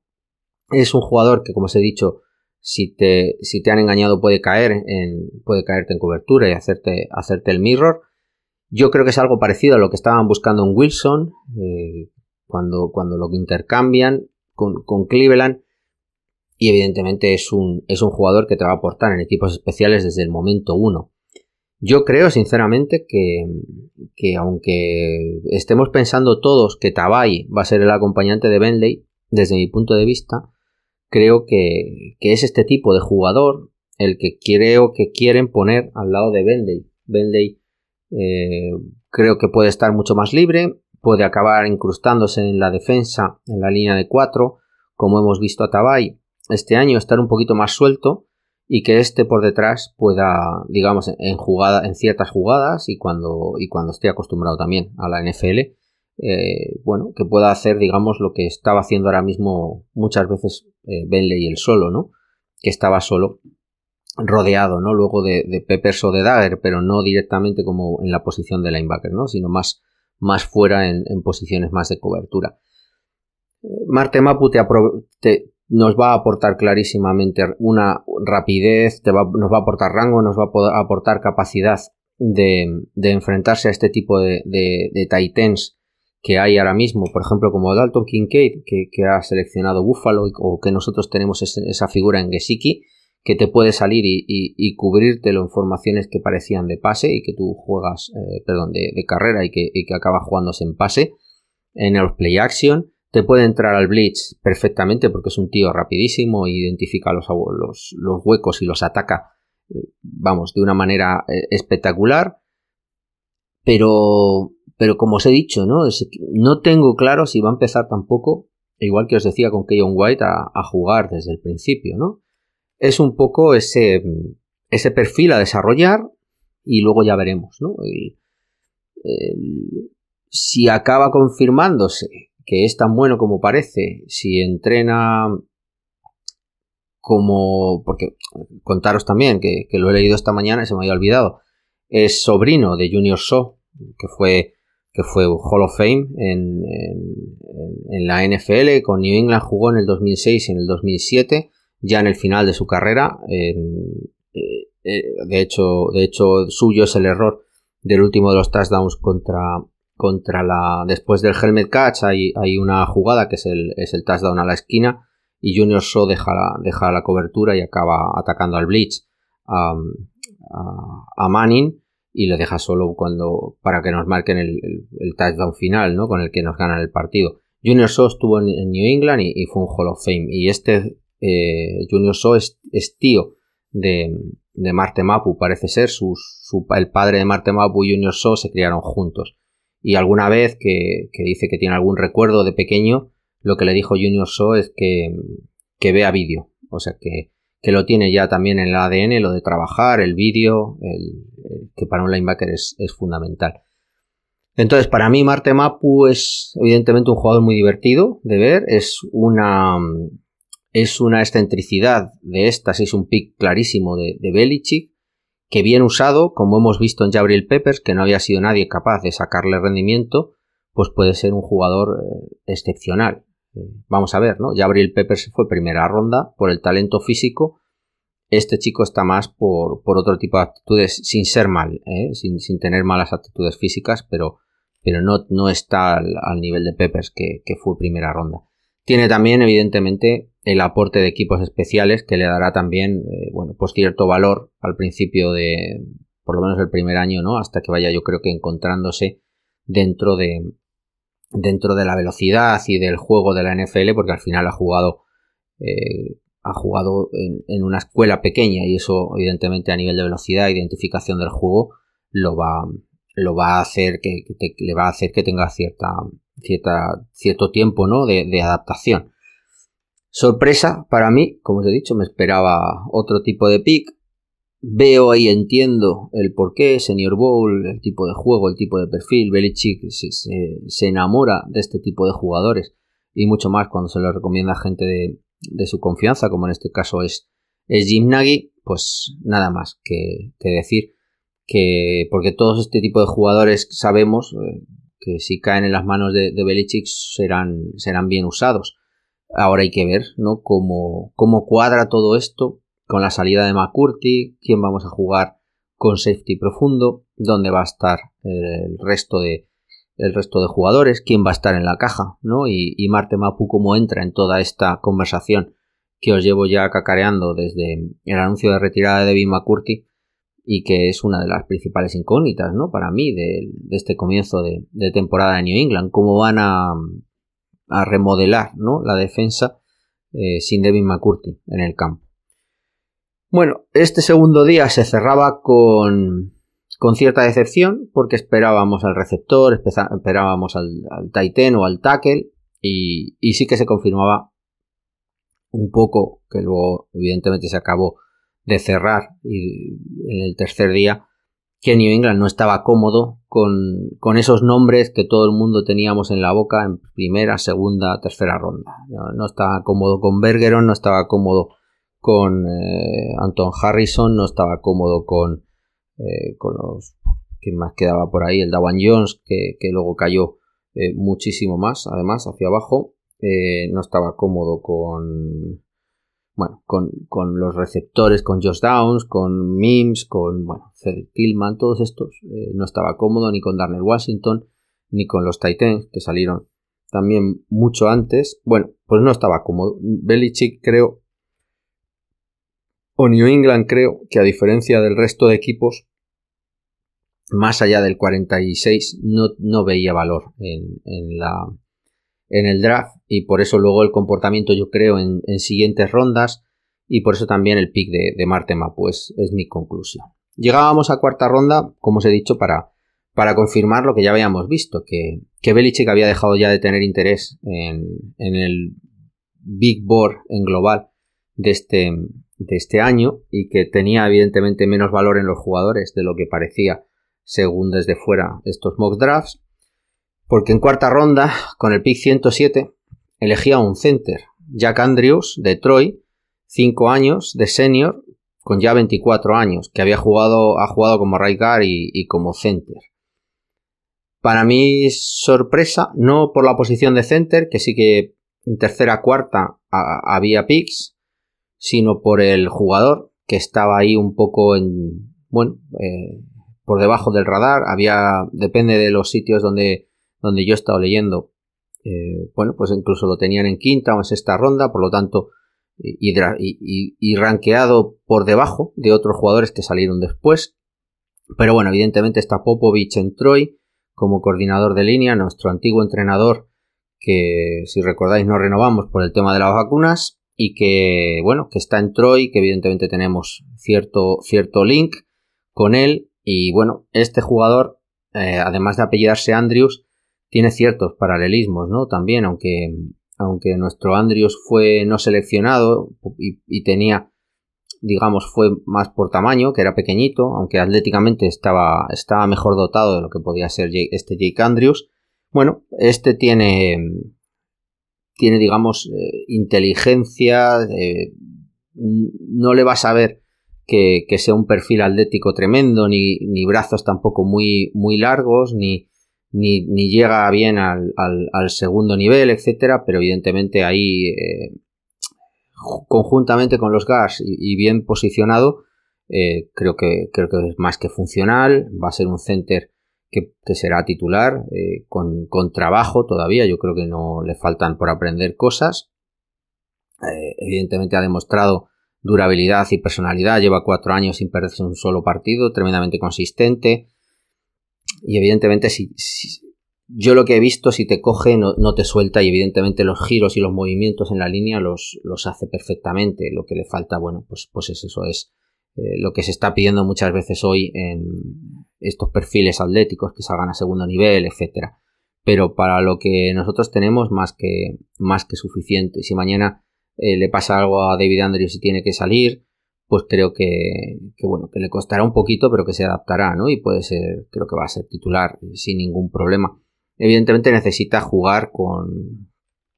Es un jugador que, como os he dicho, si te han engañado puede caerte en cobertura y hacerte el mirror. Yo creo que es algo parecido a lo que estaban buscando en Wilson cuando lo intercambian con Cleveland. Y evidentemente es un jugador que te va a aportar en equipos especiales desde el momento 1. Yo creo sinceramente que aunque estemos pensando todos que Tavai va a ser el acompañante de Bentley, desde mi punto de vista, creo que es este tipo de jugador el que creo que quieren poner al lado de Bentley. Bentley creo que puede estar mucho más libre, puede acabar incrustándose en la defensa, en la línea de 4, como hemos visto a Tavai este año, estar un poquito más suelto, y que por detrás pueda, digamos, en ciertas jugadas y cuando esté acostumbrado también a la NFL, bueno, que pueda hacer, digamos, lo que estaba haciendo ahora mismo muchas veces Bentley el solo, ¿no? Que estaba solo, rodeado, ¿no? Luego de Peppers o de Dagger, pero no directamente como en la posición de linebacker, ¿no? Sino más fuera en posiciones más de cobertura. Marte Mapu nos va a aportar clarísimamente una rapidez, nos va a aportar rango, nos va a aportar capacidad de enfrentarse a este tipo de tight ends que hay ahora mismo, por ejemplo como Dalton Kincaid, que ha seleccionado Buffalo, o que nosotros tenemos esa figura en Gesicki, que te puede salir y cubrírtelo en formaciones que parecían de pase y que tú juegas, de carrera y que acaba jugándose en pase, en los play action. te puede entrar al blitz perfectamente porque es un tío rapidísimo, identifica los huecos y los ataca, vamos, de una manera espectacular. Pero como os he dicho, ¿no? No tengo claro si va a empezar tampoco, igual que os decía con Keyon White, a jugar desde el principio, ¿no? Es un poco ese perfil a desarrollar y luego ya veremos, ¿no? Si acaba confirmándose que es tan bueno como parece, si entrena porque contaros también que lo he leído esta mañana y se me había olvidado, es sobrino de Junior Seau, que fue Hall of Fame en la NFL. Con New England jugó en el 2006 y en el 2007, ya en el final de su carrera. De hecho suyo es el error del último de los touchdowns después del helmet catch. Hay una jugada que es el touchdown a la esquina, y Junior Seau deja la cobertura y acaba atacando al blitz a Manning, y le deja solo para que nos marquen el touchdown final, ¿no? Con el que nos ganan el partido. Junior Seau estuvo en New England y fue un Hall of Fame, y Junior Seau es tío de Marte Mapu, parece ser. El padre de Marte Mapu y Junior Seau se criaron juntos, y alguna vez que dice que tiene algún recuerdo de pequeño, lo que le dijo Junior Seau es que vea vídeo, o sea que lo tiene ya también en el ADN, lo de trabajar, el vídeo, que para un linebacker es fundamental. Entonces, para mí Marte Mapu es evidentemente un jugador muy divertido de ver, es una excentricidad es un pick clarísimo de Belichick, que bien usado, como hemos visto en Jabril Peppers, que no había sido nadie capaz de sacarle rendimiento, pues puede ser un jugador excepcional. Vamos a ver, ¿no? Jabril Peppers fue primera ronda por el talento físico. Este chico está más por otro tipo de aptitudes, sin ser mal, sin tener malas aptitudes físicas, pero no está al nivel de Peppers, que fue primera ronda. Tiene también, evidentemente, el aporte de equipos especiales, que le dará también, pues cierto valor al principio de, por lo menos el primer año, ¿no? Hasta que vaya, yo creo que encontrándose dentro de la velocidad y del juego de la NFL, porque al final ha jugado en una escuela pequeña, y eso evidentemente a nivel de velocidad e identificación del juego le va a hacer que tenga cierto tiempo, ¿no? de adaptación. Sorpresa para mí, como os he dicho, me esperaba otro tipo de pick. Veo y entiendo el porqué, Senior Bowl, el tipo de juego, el tipo de perfil. Belichick se enamora de este tipo de jugadores, y mucho más cuando se lo recomienda a gente de su confianza, como en este caso es Jim Nagy. Pues nada más que decir, que porque todos este tipo de jugadores sabemos que si caen en las manos de Belichick serán bien usados. Ahora hay que ver, ¿no? cómo cuadra todo esto con la salida de McCourty, quién vamos a jugar con safety profundo, dónde va a estar el resto de jugadores, quién va a estar en la caja, ¿no? Y Marte Mapu cómo entra en toda esta conversación que os llevo ya cacareando desde el anuncio de retirada de Devin McCourty, y que es una de las principales incógnitas, ¿no? Para mí de este comienzo de temporada de New England, cómo van a remodelar, ¿no? la defensa sin Devin McCourty en el campo. Bueno, este segundo día se cerraba con cierta decepción, porque esperábamos al receptor, esperábamos al tight end o al tackle, y sí que se confirmaba un poco, que luego evidentemente se acabó de cerrar y en el tercer día, que New England no estaba cómodo con esos nombres que todo el mundo teníamos en la boca en primera, segunda, tercera ronda. No estaba cómodo con Bergeron, no estaba cómodo con Anton Harrison, no estaba cómodo con los que más quedaba por ahí, el Dawan Jones, que luego cayó muchísimo más, además, hacia abajo. No estaba cómodo con los receptores, con Josh Downs, con Mims, con Cedric Tillman, todos estos. No estaba cómodo ni con Darnell Washington, ni con los Titans, que salieron también mucho antes. Bueno, pues no estaba cómodo. Belichick, creo, o New England, creo que a diferencia del resto de equipos, más allá del 46, no veía valor en en el draft, y por eso luego el comportamiento, yo creo, en siguientes rondas, y por eso también el pick de Marte Mapu es mi conclusión. Llegábamos a cuarta ronda, como os he dicho, para confirmar lo que ya habíamos visto, que Belichick había dejado ya de tener interés en el Big Board en global de este año, y que tenía evidentemente menos valor en los jugadores de lo que parecía según desde fuera estos mock drafts, porque en cuarta ronda, con el pick 107, elegía un center, Jack Andrews, de Troy, 5 años de senior, con ya 24 años, que ha jugado como right guard y como center. Para mi sorpresa, no por la posición de center, que sí que en tercera, cuarta había picks, sino por el jugador, que estaba ahí un poco por debajo del radar. Depende de los sitios donde yo he estado leyendo, pues incluso lo tenían en quinta o en sexta ronda, por lo tanto, y rankeado por debajo de otros jugadores que salieron después. Pero bueno, evidentemente está Popovich en Troy como coordinador de línea, nuestro antiguo entrenador, que si recordáis no renovamos por el tema de las vacunas, y que está en Troy, que evidentemente tenemos cierto link con él. Y bueno, este jugador, además de apellidarse Andrews, tiene ciertos paralelismos, ¿no? También, aunque nuestro Andrews fue no seleccionado y tenía, digamos, fue más por tamaño, que era pequeñito, aunque atléticamente estaba mejor dotado de lo que podía ser Jake Andrews. Bueno, este tiene digamos, inteligencia, no le vas a ver que sea un perfil atlético tremendo, ni brazos tampoco muy largos, ni llega bien al segundo nivel, etcétera, pero evidentemente ahí, conjuntamente con los guards y bien posicionado, creo que es más que funcional. Va a ser un center que será titular, con trabajo todavía. Yo creo que no le faltan por aprender cosas. Evidentemente ha demostrado durabilidad y personalidad, lleva 4 años sin perderse un solo partido, tremendamente consistente, y evidentemente yo lo que he visto, si te coge no te suelta, y evidentemente los giros y los movimientos en la línea los hace perfectamente. Lo que le falta, pues es eso, es lo que se está pidiendo muchas veces hoy en estos perfiles atléticos, que salgan a segundo nivel, etcétera. Pero para lo que nosotros tenemos, más que suficiente. Si mañana le pasa algo a David Andrews y tiene que salir, pues creo que le costará un poquito, pero que se adaptará, ¿no? Y creo que va a ser titular sin ningún problema. Evidentemente necesita jugar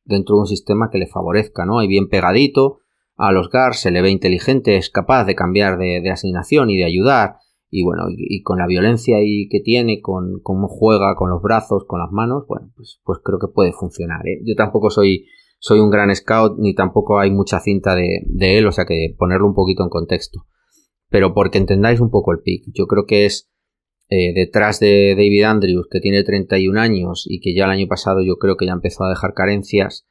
dentro de un sistema que le favorezca, ¿no? Ahí bien pegadito a los guards, se le ve inteligente, es capaz de cambiar de asignación y de ayudar, y con la violencia que tiene, con cómo juega con los brazos, con las manos, pues creo que puede funcionar, ¿eh? Yo tampoco soy un gran scout, ni tampoco hay mucha cinta de él, o sea que ponerlo un poquito en contexto. Pero porque entendáis un poco el pick, yo creo que es detrás de David Andrews, que tiene 31 años y que ya el año pasado yo creo que ya empezó a dejar carencias,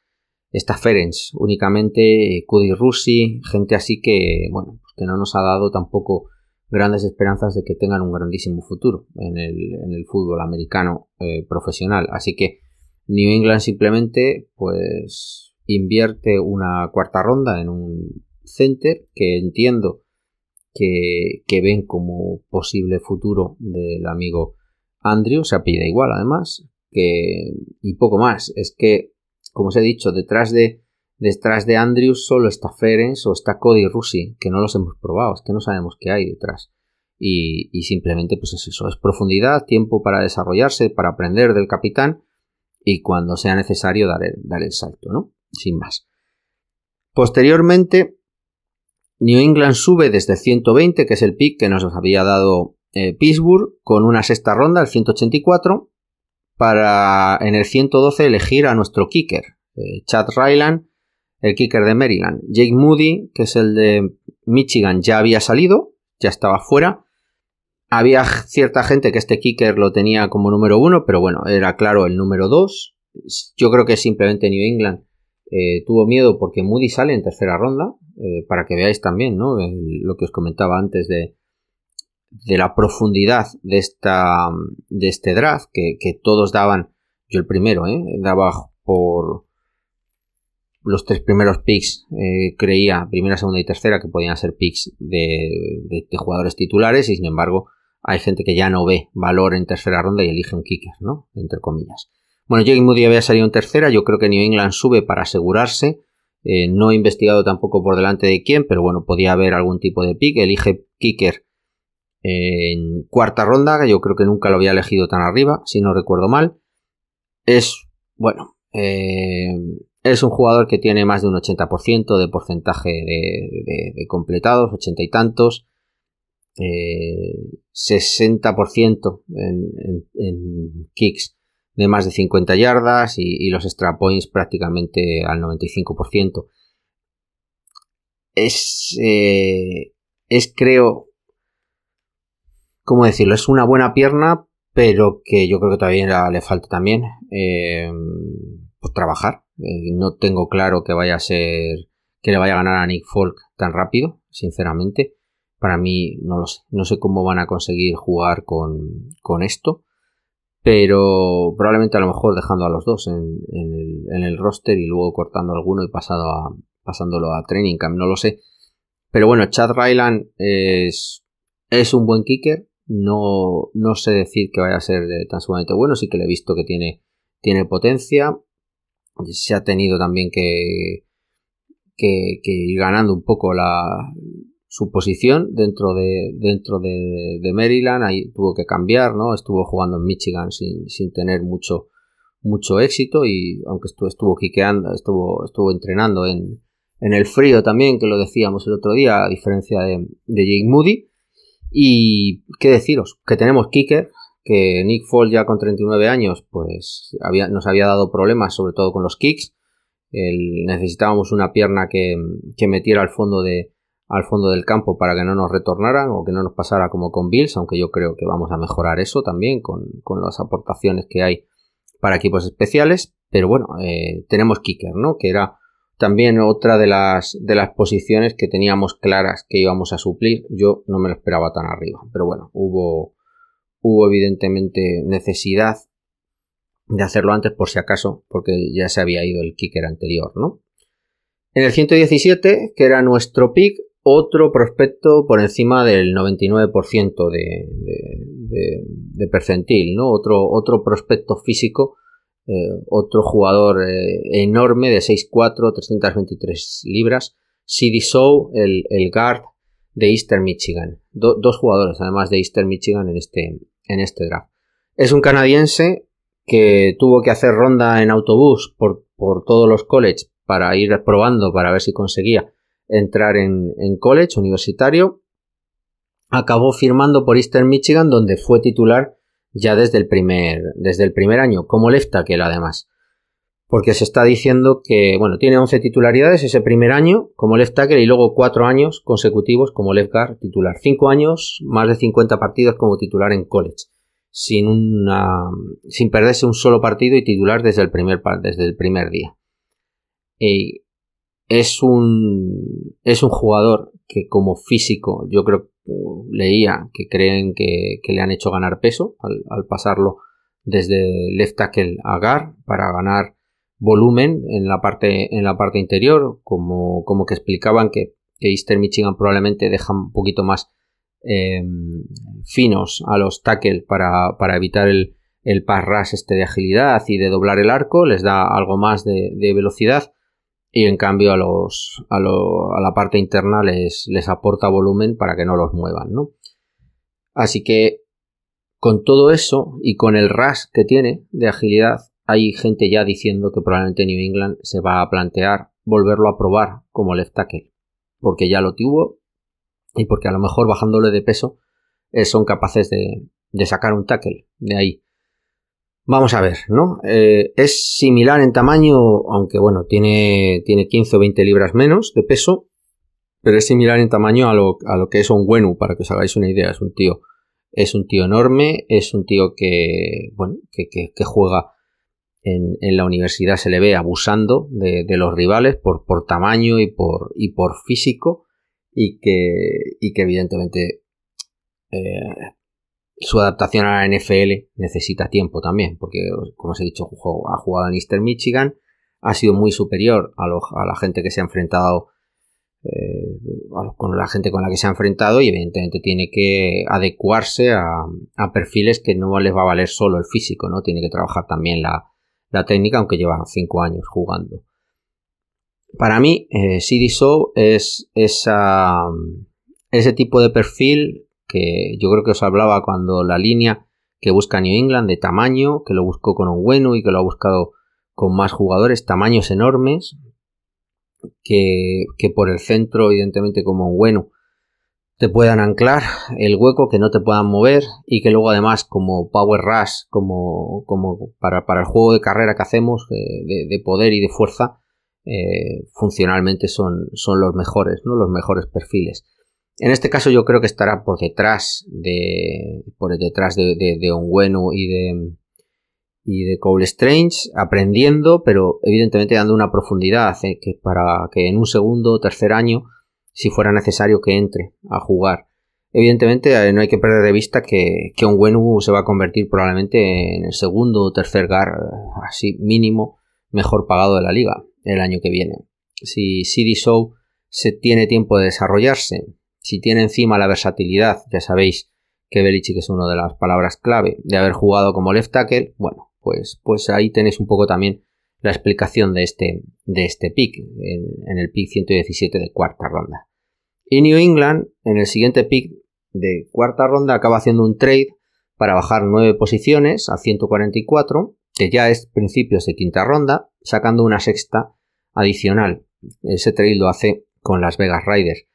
está Ferenc únicamente, Cody Russi, gente así que, que no nos ha dado tampoco grandes esperanzas de que tengan un grandísimo futuro en el fútbol americano profesional. Así que New England simplemente pues invierte una cuarta ronda en un center que entiendo que ven como posible futuro del amigo Andrew, se apellida igual además, y poco más. Es que, como os he dicho, detrás de Andrews solo está Ferenc o está Cody Russi, que no los hemos probado, es que no sabemos qué hay detrás. Y simplemente pues es eso, es profundidad, tiempo para desarrollarse, para aprender del capitán, y cuando sea necesario dar el salto, ¿no? Sin más. Posteriormente, New England sube desde 120, que es el pick que nos había dado Pittsburgh, con una sexta ronda, el 184, para en el 112 elegir a nuestro kicker, Chad Ryland, el kicker de Maryland. Jake Moody, que es el de Michigan, ya había salido, ya estaba fuera. Había cierta gente que este kicker lo tenía como número 1, pero era claro el número 2. Yo creo que simplemente New England tuvo miedo porque Moody sale en tercera ronda, para que veáis también, ¿no? Lo que os comentaba antes de la profundidad de este draft, que todos daban, yo el primero, daba por los 3 primeros picks, creía, primera, segunda y tercera, que podían ser picks de jugadores titulares, y sin embargo hay gente que ya no ve valor en tercera ronda y elige un kicker, ¿no? Entre comillas. Bueno, Jake Moody había salido en tercera, yo creo que New England sube para asegurarse. No he investigado tampoco por delante de quién, pero bueno, podía haber algún tipo de pick. Elige kicker en cuarta ronda, que yo creo que nunca lo había elegido tan arriba, si no recuerdo mal. Es un jugador que tiene más de un 80% de porcentaje de completados, 80 y tantos. 60% en kicks de más de 50 yardas y los extra points prácticamente al 95%. Es creo, ¿cómo decirlo? Es una buena pierna, pero que yo creo que todavía le falta también pues trabajar. No tengo claro que vaya a ser, que le vaya a ganar a Nick Folk tan rápido, sinceramente. Para mí no lo sé. No sé cómo van a conseguir jugar con esto. Pero probablemente a lo mejor dejando a los dos en el roster y luego cortando alguno y pasándolo a training camp. No lo sé. Pero bueno, Chad Ryland es un buen kicker. No sé decir que vaya a ser tan sumamente bueno. Sí que le he visto que tiene potencia. Se ha tenido también que ir ganando un poco su posición dentro de Maryland. Ahí tuvo que cambiar, ¿no? Estuvo jugando en Michigan sin tener mucho éxito, y aunque estuvo quiqueando, estuvo entrenando en el frío también, que lo decíamos el otro día, a diferencia de Jake Moody. Y qué deciros, que tenemos kicker, que Nick Folk ya con 39 años pues nos había dado problemas, sobre todo con los kicks. Necesitábamos una pierna que metiera al fondo del campo para que no nos retornaran o que no nos pasara como con Bills, aunque yo creo que vamos a mejorar eso también con las aportaciones que hay para equipos especiales. Pero bueno, tenemos kicker, ¿no? Que era también otra de las posiciones que teníamos claras que íbamos a suplir. Yo no me lo esperaba tan arriba, pero bueno, hubo evidentemente necesidad de hacerlo antes por si acaso, porque ya se había ido el kicker anterior, ¿no? En el 117, que era nuestro pick, otro prospecto por encima del 99% de percentil, ¿no? Otro prospecto físico, otro jugador enorme de 6'4", 323 libras, C.D. Shaw, el guard de Eastern Michigan. Dos jugadores, además de Eastern Michigan, en este draft. Es un canadiense que tuvo que hacer ronda en autobús por todos los colleges para ir probando, para ver si conseguía entrar en college universitario. Acabó firmando por Eastern Michigan, donde fue titular ya desde el primer año, como left tackle además. Porque se está diciendo que, bueno, tiene 11 titularidades ese primer año como left tackle y luego 4 años consecutivos como left guard titular. 5 años, más de 50 partidos como titular en college, sin perderse un solo partido y titular desde el primer día. Es un jugador que como físico, yo creo, leía que creen que le han hecho ganar peso al pasarlo desde left tackle a guard para ganar volumen en la parte interior, como que explicaban que Eastern Michigan probablemente deja un poquito más finos a los tackles para evitar el pass rush de agilidad y de doblar el arco, les da algo más de velocidad, y en cambio a la parte interna les aporta volumen para que no los muevan, ¿no? Así que con todo eso y con el rush que tiene de agilidad, hay gente ya diciendo que probablemente New England se va a plantear volverlo a probar como left tackle, porque ya lo tuvo y porque a lo mejor bajándole de peso son capaces de sacar un tackle de ahí. Vamos a ver, ¿no? Es similar en tamaño, aunque bueno, tiene 15 o 20 libras menos de peso, pero es similar en tamaño a lo que es Onwenu, para que os hagáis una idea. Es un tío enorme, es un tío que juega en la universidad, se le ve abusando de los rivales por tamaño y por físico, y que evidentemente Su adaptación a la NFL necesita tiempo también, porque, como os he dicho, ha jugado en Eastern Michigan, ha sido muy superior a la gente que se ha enfrentado, con la gente con la que se ha enfrentado, y evidentemente tiene que adecuarse a perfiles que no les va a valer solo el físico, ¿no? Tiene que trabajar también la técnica, aunque lleva 5 años jugando. Para mí, CD Sow es ese tipo de perfil que yo creo que os hablaba cuando la línea que busca New England de tamaño, que lo buscó con Onwenu y que lo ha buscado con más jugadores, tamaños enormes, que por el centro, evidentemente, como Onwenu, te puedan anclar el hueco, que no te puedan mover, y que luego además como Power Rush, como para el juego de carrera que hacemos, de poder y de fuerza, funcionalmente son los mejores, ¿no? Los mejores perfiles. En este caso yo creo que estará por detrás de Onwenu y de Cole Strange, aprendiendo, pero evidentemente dando una profundidad, que para que en un segundo o tercer año, si fuera necesario, que entre a jugar. Evidentemente no hay que perder de vista que Onwenu se va a convertir probablemente en el segundo o tercer guard, así mínimo, mejor pagado de la liga el año que viene. Si CD Sow se tiene tiempo de desarrollarse, si tiene encima la versatilidad, ya sabéis que Belichick es una de las palabras clave, de haber jugado como left tackle, bueno, pues ahí tenéis un poco también la explicación de este pick, en el pick 117 de cuarta ronda. Y New England, en el siguiente pick de cuarta ronda, acaba haciendo un trade para bajar 9 posiciones a 144, que ya es principios de quinta ronda, sacando una sexta adicional. Ese trade lo hace con Las Vegas Raiders,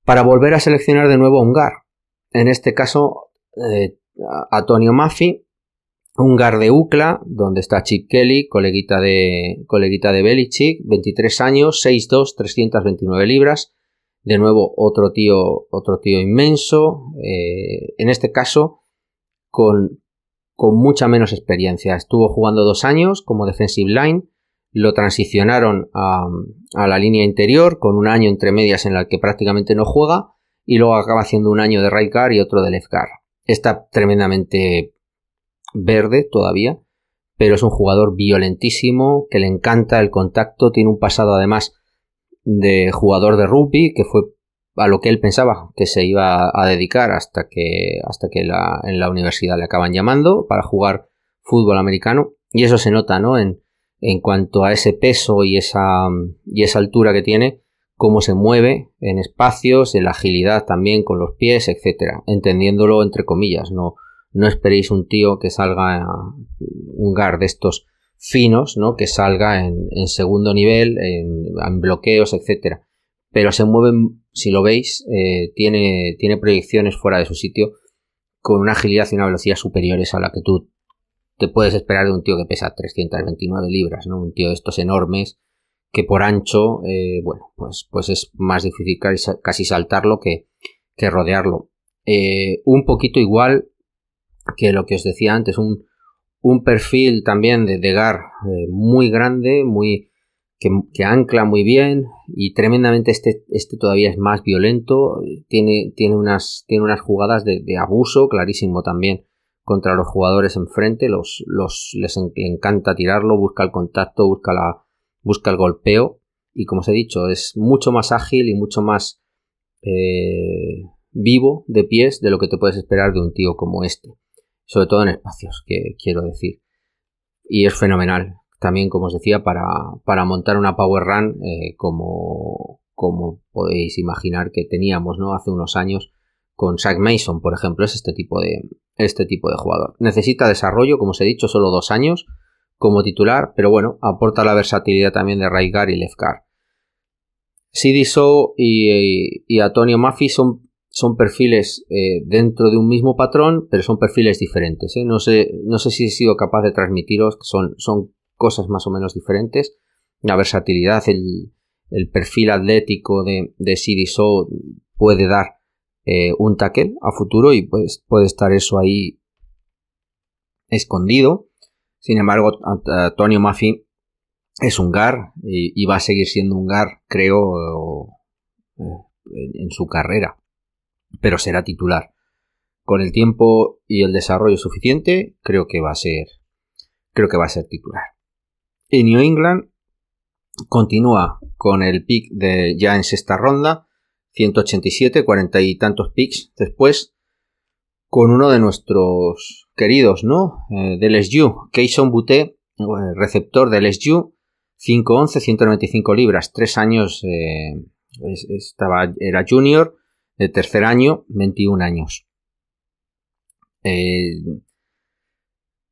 para volver a seleccionar de nuevo un guard. En este caso, Antonio Maffey, un guard de UCLA, donde está Chip Kelly, coleguita de Belichick, 23 años, 6'2", 329 libras. De nuevo, otro tío inmenso, en este caso con mucha menos experiencia. Estuvo jugando 2 años como defensive line, lo transicionaron a la línea interior, con un año entre medias en el que prácticamente no juega, y luego acaba haciendo un año de right guard y otro de left guard. Está tremendamente verde todavía, pero es un jugador violentísimo, que le encanta el contacto, tiene un pasado además de jugador de rugby, que fue a lo que él pensaba que se iba a dedicar hasta que en la universidad le acaban llamando para jugar fútbol americano, y eso se nota, ¿no? En cuanto a ese peso y esa altura que tiene, cómo se mueve en espacios, en la agilidad también con los pies, etcétera, entendiéndolo entre comillas. No esperéis un tío que salga, un guard de estos finos, ¿no? Que salga en segundo nivel, en bloqueos, etcétera. Pero se mueve, si lo veis, tiene proyecciones fuera de su sitio, con una agilidad y una velocidad superiores a la que tú te puedes esperar de un tío que pesa 329 libras, ¿no? Un tío de estos enormes, que por ancho, pues es más difícil casi saltarlo que rodearlo. Un poquito igual que lo que os decía antes, un perfil también de guard muy grande, que ancla muy bien, y tremendamente este todavía es más violento, tiene unas jugadas de abuso clarísimo también contra los jugadores enfrente, les encanta tirarlo, busca el contacto, busca el golpeo, y como os he dicho, es mucho más ágil y mucho más vivo de pies de lo que te puedes esperar de un tío como este, sobre todo en espacios, que quiero decir, y es fenomenal también, como os decía, para montar una power run, como podéis imaginar que teníamos, ¿no? Hace unos años con Shaq Mason, por ejemplo. Es este tipo de jugador. Necesita desarrollo, como os he dicho, solo 2 años como titular, pero bueno, aporta la versatilidad también de right guard y left guard. CD Sow y Antonio Maffey son perfiles dentro de un mismo patrón, pero son perfiles diferentes, ¿eh? No sé si he sido capaz de transmitiros que son cosas más o menos diferentes. La versatilidad, el perfil atlético de CD Sow puede dar un tackle a futuro, y pues puede estar eso ahí escondido. Sin embargo, Antonio Maffey es un guard y va a seguir siendo un guard, creo, en su carrera, pero será titular. con el tiempo y el desarrollo suficiente, creo que va a ser titular. Y New England continúa con el pick de ya en sexta ronda, 187, 40 y tantos picks después, con uno de nuestros queridos, ¿no? Del LSU, Kayshon Boutte, receptor del LSU, 5'11", 195 libras, 3 años, era junior, de tercer año, 21 años.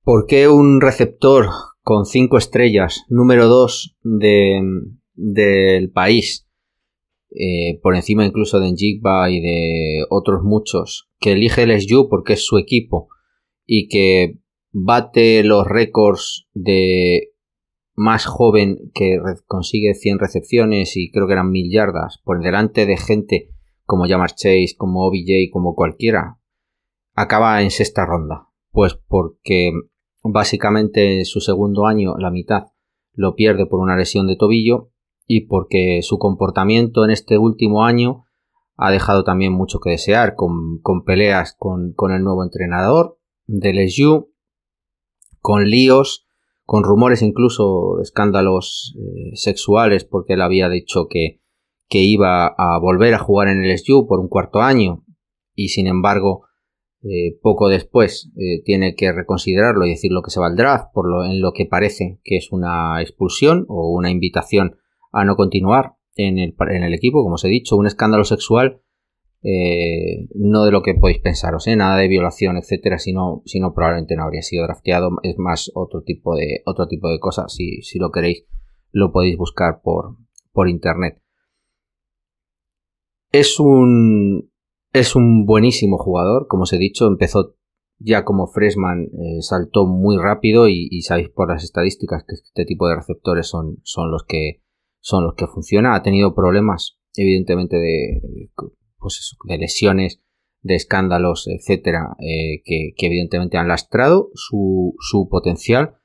¿Por qué un receptor con 5 estrellas, número 2 del país, por encima incluso de Njigba y de otros muchos, que elige el LSU porque es su equipo y que bate los récords de más joven que consigue 100 recepciones y creo que eran 1000 yardas por delante de gente como Ja'Marr Chase, como OBJ, como cualquiera, acaba en sexta ronda? Pues porque básicamente su segundo año, la mitad, lo pierde por una lesión de tobillo y porque su comportamiento en este último año ha dejado también mucho que desear, con peleas con el nuevo entrenador del LSU, con líos, con rumores incluso de escándalos sexuales, porque él había dicho que iba a volver a jugar en el LSU por un cuarto año y sin embargo poco después tiene que reconsiderarlo y decir lo que se va al draft en lo que parece que es una expulsión o una invitación a no continuar en el equipo, como os he dicho, un escándalo sexual, no de lo que podéis pensaros, nada de violación, etcétera, sino probablemente no habría sido drafteado, es más otro tipo de cosas. Si lo queréis lo podéis buscar por internet. Es un buenísimo jugador, como os he dicho, empezó ya como freshman, saltó muy rápido y sabéis por las estadísticas que este tipo de receptores son los que funcionan. Ha tenido problemas, evidentemente, de lesiones, de escándalos, etcétera, que evidentemente han lastrado su potencial,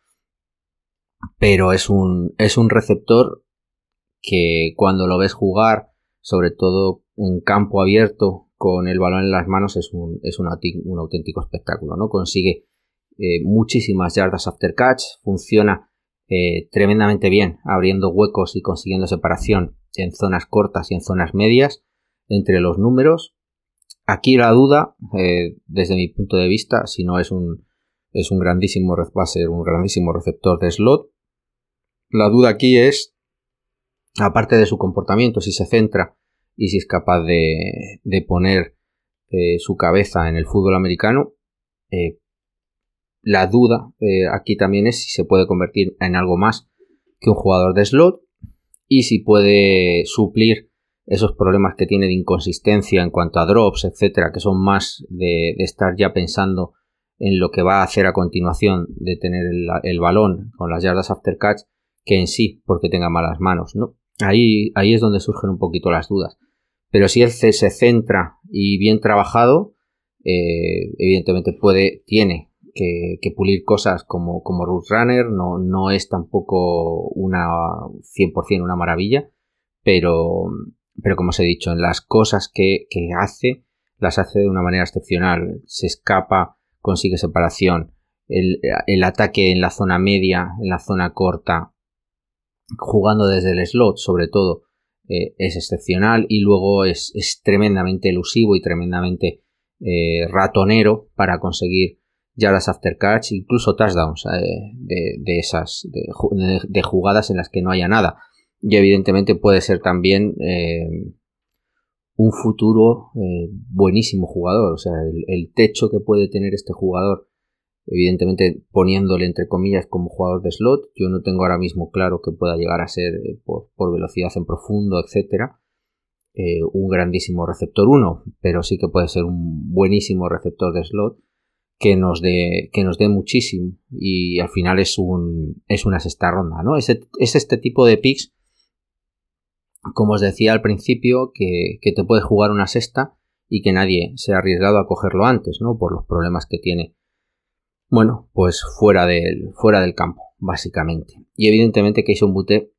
pero es un receptor que cuando lo ves jugar, sobre todo en campo abierto, con el balón en las manos, es un auténtico espectáculo, ¿no? Consigue muchísimas yardas after catch, funciona tremendamente bien, abriendo huecos y consiguiendo separación en zonas cortas y en zonas medias entre los números. Aquí la duda, desde mi punto de vista, si no va a ser un grandísimo receptor de slot. La duda aquí es, aparte de su comportamiento, si se centra y si es capaz de poner su cabeza en el fútbol americano, la duda aquí también es si se puede convertir en algo más que un jugador de slot y si puede suplir esos problemas que tiene de inconsistencia en cuanto a drops, etcétera, que son más de estar ya pensando en lo que va a hacer a continuación, de tener el balón con las yardas after catch, que en sí porque tenga malas manos, ¿no? Ahí es donde surgen un poquito las dudas. Pero si él se centra y bien trabajado, evidentemente tiene que pulir cosas como route runner, no es tampoco 100% una maravilla, pero como os he dicho, en las cosas que hace, las hace de una manera excepcional. Se escapa, consigue separación, el ataque en la zona media, en la zona corta, jugando desde el slot sobre todo, es excepcional, y luego es tremendamente elusivo y tremendamente ratonero para conseguir yardas after catch, incluso touchdowns de jugadas en las que no haya nada. Y evidentemente puede ser también un futuro buenísimo jugador. O sea, el techo que puede tener este jugador, evidentemente poniéndole entre comillas como jugador de slot, yo no tengo ahora mismo claro que pueda llegar a ser por velocidad en profundo, etcétera, un grandísimo receptor 1, pero sí que puede ser un buenísimo receptor de slot que nos dé muchísimo, y al final es una sexta ronda, ¿no? Es este tipo de picks, como os decía al principio, que te puedes jugar una sexta y que nadie se ha arriesgado a cogerlo antes, ¿no? Por los problemas que tiene. Bueno, pues fuera del campo, básicamente. Y evidentemente Kayshon Boutte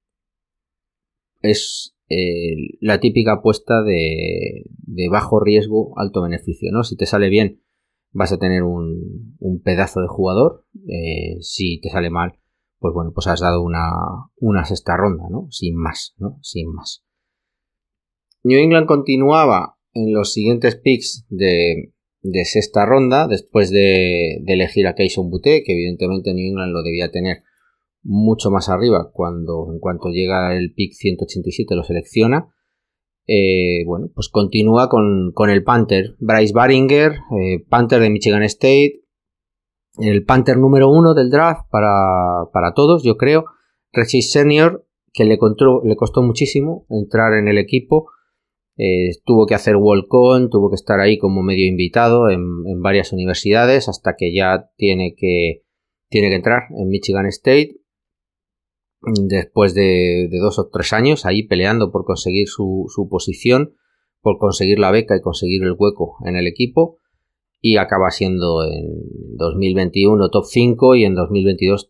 es la típica apuesta de bajo riesgo, alto beneficio, ¿no? Si te sale bien vas a tener un pedazo de jugador. Si te sale mal, pues bueno, pues has dado una sexta ronda, ¿no? Sin más, ¿no? Sin más. New England continuaba en los siguientes picks de sexta ronda, después de elegir a Kayshon Boutte, que evidentemente New England lo debía tener mucho más arriba en cuanto llega el pick 187 lo selecciona. Bueno, pues continúa con el Panther Bryce Baringer, Panther de Michigan State, el Panther número 1 del draft para todos, yo creo. Reggie Senior, que le costó muchísimo entrar en el equipo. Tuvo que hacer walk-on, tuvo que estar ahí como medio invitado en varias universidades hasta que ya tiene que entrar en Michigan State después de 2 o 3 años ahí peleando por conseguir su posición, por conseguir la beca y conseguir el hueco en el equipo, y acaba siendo en 2021 top 5 y en 2022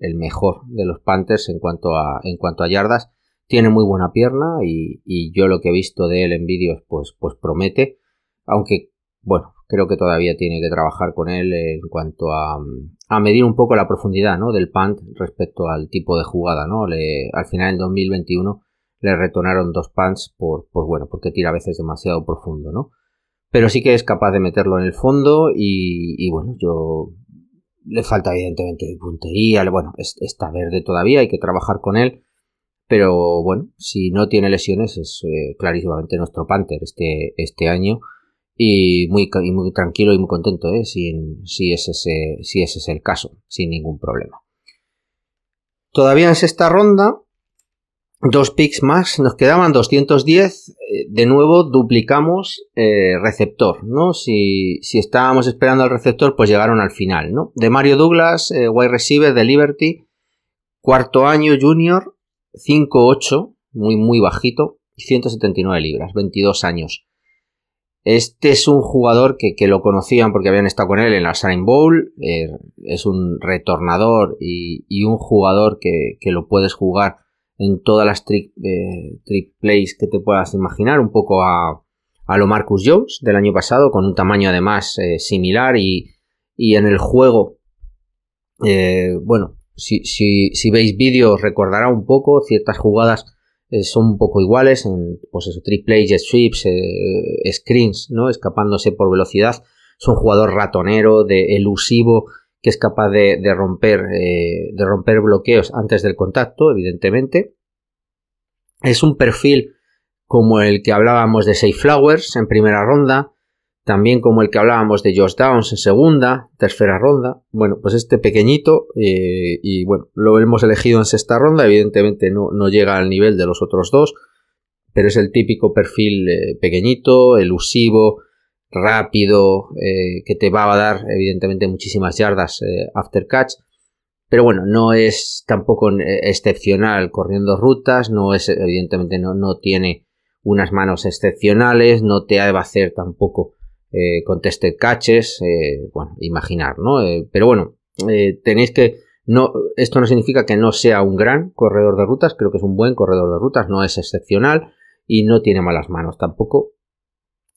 el mejor de los Panthers en cuanto a yardas. Tiene muy buena pierna y yo lo que he visto de él en vídeos pues promete, aunque bueno, creo que todavía tiene que trabajar con él en cuanto a medir un poco la profundidad, ¿no?, del punt respecto al tipo de jugada, ¿no? Al final en 2021 le retonaron 2 punts porque tira a veces demasiado profundo, ¿no? Pero sí que es capaz de meterlo en el fondo y bueno, le falta evidentemente puntería, bueno, está verde todavía, hay que trabajar con él. Pero bueno, si no tiene lesiones es clarísimamente nuestro Panther este año y muy tranquilo y muy contento, si ese es el caso, sin ningún problema. Todavía en sexta ronda, 2 picks más, nos quedaban 210, de nuevo duplicamos receptor, ¿no? Si estábamos esperando al receptor, pues llegaron al final, ¿no? De Mario Douglas, wide receiver de Liberty, cuarto año junior, 5'8", muy bajito, 179 libras, 22 años. Este es un jugador que lo conocían porque habían estado con él en la Shrine Bowl. Es un retornador y un jugador que lo puedes jugar en todas las trick plays que te puedas imaginar, un poco a lo Marcus Jones del año pasado, con un tamaño además similar y en el juego, bueno, si veis vídeos recordará un poco, ciertas jugadas son un poco iguales, en pues eso, trick plays, jet sweeps, screens, ¿no?, escapándose por velocidad. Es un jugador ratonero, elusivo, que es capaz de romper bloqueos antes del contacto, evidentemente. Es un perfil como el que hablábamos de Zay Flowers en primera ronda, también como el que hablábamos de Josh Downs en segunda, tercera ronda. Bueno, pues este pequeñito, y bueno, lo hemos elegido en sexta ronda, evidentemente no llega al nivel de los otros dos, pero es el típico perfil pequeñito, elusivo, rápido, que te va a dar evidentemente muchísimas yardas after catch, pero bueno, no es tampoco excepcional corriendo rutas, evidentemente no tiene unas manos excepcionales, no te va a hacer tampoco contested catches, bueno, imaginar, ¿no? Pero bueno, tenéis que... esto no significa que no sea un gran corredor de rutas, creo que es un buen corredor de rutas, no es excepcional y no tiene malas manos tampoco,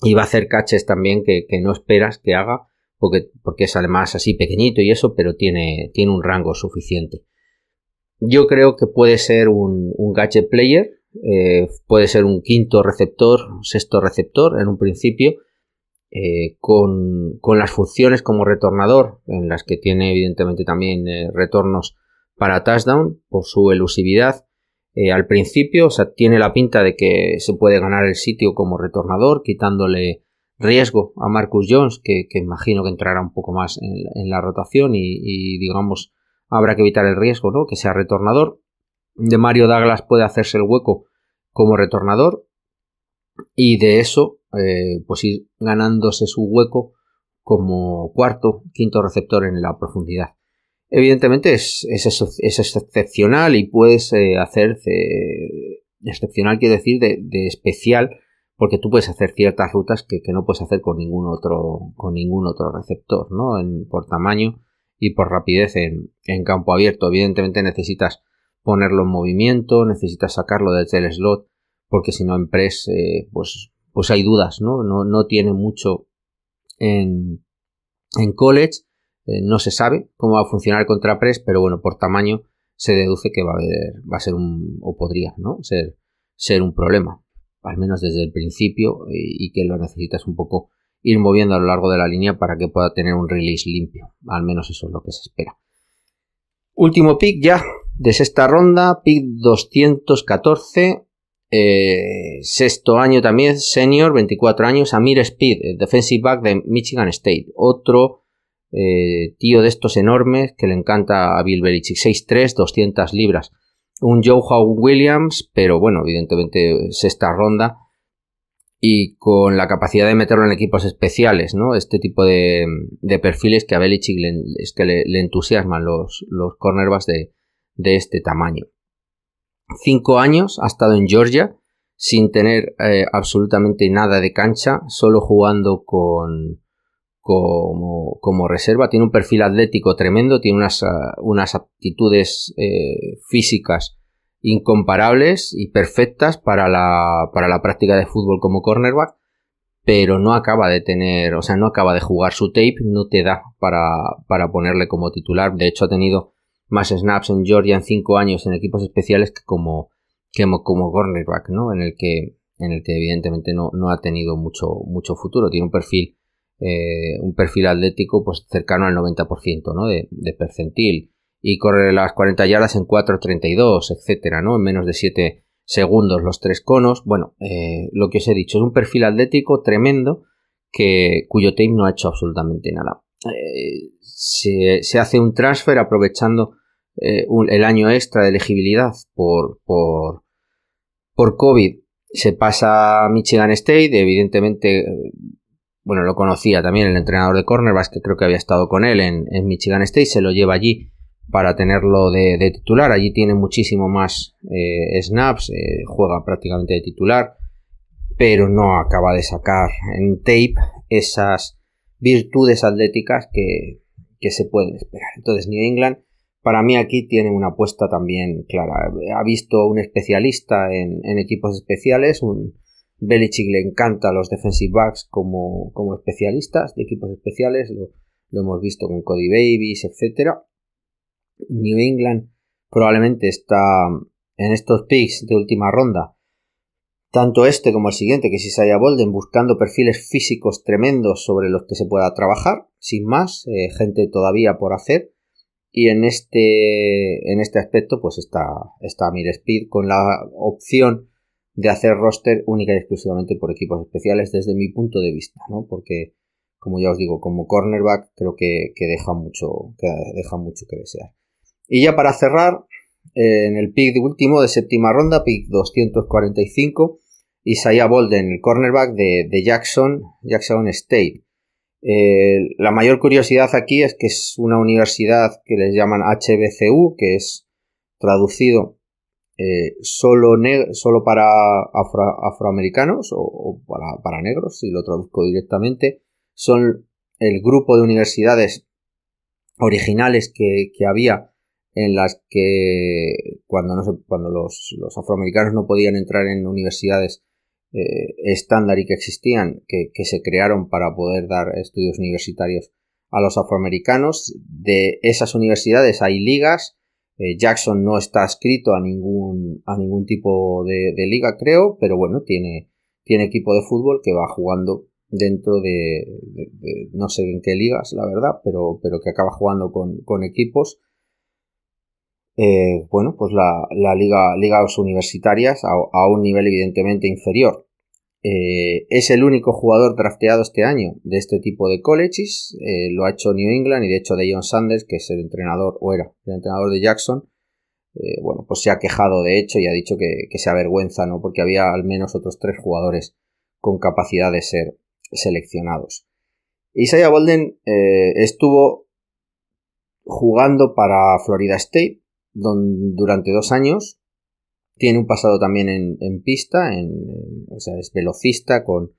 y va a hacer catches también que no esperas que haga, porque es además así pequeñito y eso, pero tiene un rango suficiente. Yo creo que puede ser un gadget player, puede ser un quinto receptor, sexto receptor en un principio, con las funciones como retornador, en las que tiene evidentemente también retornos para touchdown por su elusividad. Al principio, o sea, tiene la pinta de que se puede ganar el sitio como retornador, quitándole riesgo a Marcus Jones, que imagino que entrará un poco más en la rotación y digamos habrá que evitar el riesgo, ¿no?, que sea retornador. De Mario Douglas puede hacerse el hueco como retornador y de eso pues ir ganándose su hueco como cuarto, quinto receptor en la profundidad. Evidentemente es excepcional y puedes hacer excepcional, quiere decir de especial, porque tú puedes hacer ciertas rutas que no puedes hacer con ningún otro receptor, ¿no?, por tamaño y por rapidez en campo abierto. Evidentemente necesitas ponerlo en movimiento, necesitas sacarlo desde el slot, porque si no en press pues hay dudas, ¿no? No tiene mucho en en college. No se sabe cómo va a funcionar el contrapress, pero bueno, por tamaño se deduce que va a ser podría, ¿no? ser un problema, al menos desde el principio, y que lo necesitas un poco ir moviendo a lo largo de la línea para que pueda tener un release limpio. Al menos eso es lo que se espera. Último pick ya de sexta ronda, pick 214, sexto año también, senior, 24 años, Ameer Speed, defensive back de Michigan State. Otro tío de estos enormes que le encanta a Bill Belichick, 6'3", 200 libras. Un Joe Howard Williams, pero bueno, evidentemente sexta ronda y con la capacidad de meterlo en equipos especiales, ¿no? Este tipo de perfiles que a Belichick le entusiasman los cornerbacks de este tamaño. 5 años ha estado en Georgia sin tener absolutamente nada de cancha, solo jugando como reserva. Tiene un perfil atlético tremendo, tiene unas aptitudes físicas incomparables y perfectas para la práctica de fútbol como cornerback, pero no acaba de jugar. Su tape no te da para ponerle como titular. De hecho, ha tenido más snaps en Georgia en 5 años en equipos especiales que como cornerback, ¿no? En el que evidentemente no ha tenido mucho futuro. Tiene un perfil atlético pues cercano al 90%, ¿no? de percentil, y corre las 40 yardas en 4.32, etcétera, ¿no? En menos de 7 segundos los 3 conos. Bueno, lo que os he dicho, es un perfil atlético tremendo cuyo tape no ha hecho absolutamente nada. Se hace un transfer aprovechando el año extra de elegibilidad por COVID. Se pasa a Michigan State, evidentemente. Bueno, lo conocía también el entrenador de cornerbacks, que creo que había estado con él en Michigan State. Se lo lleva allí para tenerlo de titular. Allí tiene muchísimo más snaps, juega prácticamente de titular, pero no acaba de sacar en tape esas virtudes atléticas que se pueden esperar. Entonces New England, para mí aquí tiene una apuesta también clara. Ha visto un especialista en equipos especiales, Belichick le encanta a los defensive backs como especialistas de equipos especiales, lo hemos visto con Cody Davis, etcétera. New England probablemente está en estos picks de última ronda, tanto este como el siguiente, que es Isaiah Bolden, buscando perfiles físicos tremendos sobre los que se pueda trabajar, sin más, gente todavía por hacer. Y en este aspecto pues está Ameer Speed con la opción de hacer roster única y exclusivamente por equipos especiales desde mi punto de vista, ¿no? Porque, como ya os digo, como cornerback creo que deja mucho que desear. Y ya para cerrar, en el pick último de séptima ronda, pick 245, Isaiah Bolden, el cornerback de Jackson State. La mayor curiosidad aquí es que es una universidad que les llaman HBCU, que es traducido solo para afroamericanos o para negros, si lo traduzco directamente. Son el grupo de universidades originales que había, en las que cuando los afroamericanos no podían entrar en universidades estándar y que existían, que se crearon para poder dar estudios universitarios a los afroamericanos. De esas universidades hay ligas. Jackson no está adscrito a ningún tipo de liga, creo, pero bueno, tiene equipo de fútbol que va jugando dentro de no sé en qué ligas, la verdad, pero que acaba jugando con equipos. Bueno, pues la ligas universitarias a un nivel evidentemente inferior. Es el único jugador drafteado este año de este tipo de colleges. Lo ha hecho New England, y de hecho Deion Sanders, que es el entrenador, o era el entrenador de Jackson, bueno, pues se ha quejado de hecho y ha dicho que se avergüenza, ¿no? Porque había al menos otros 3 jugadores con capacidad de ser seleccionados. Isaiah Bolden estuvo jugando para Florida State durante 2 años. Tiene un pasado también en pista, o sea, es velocista con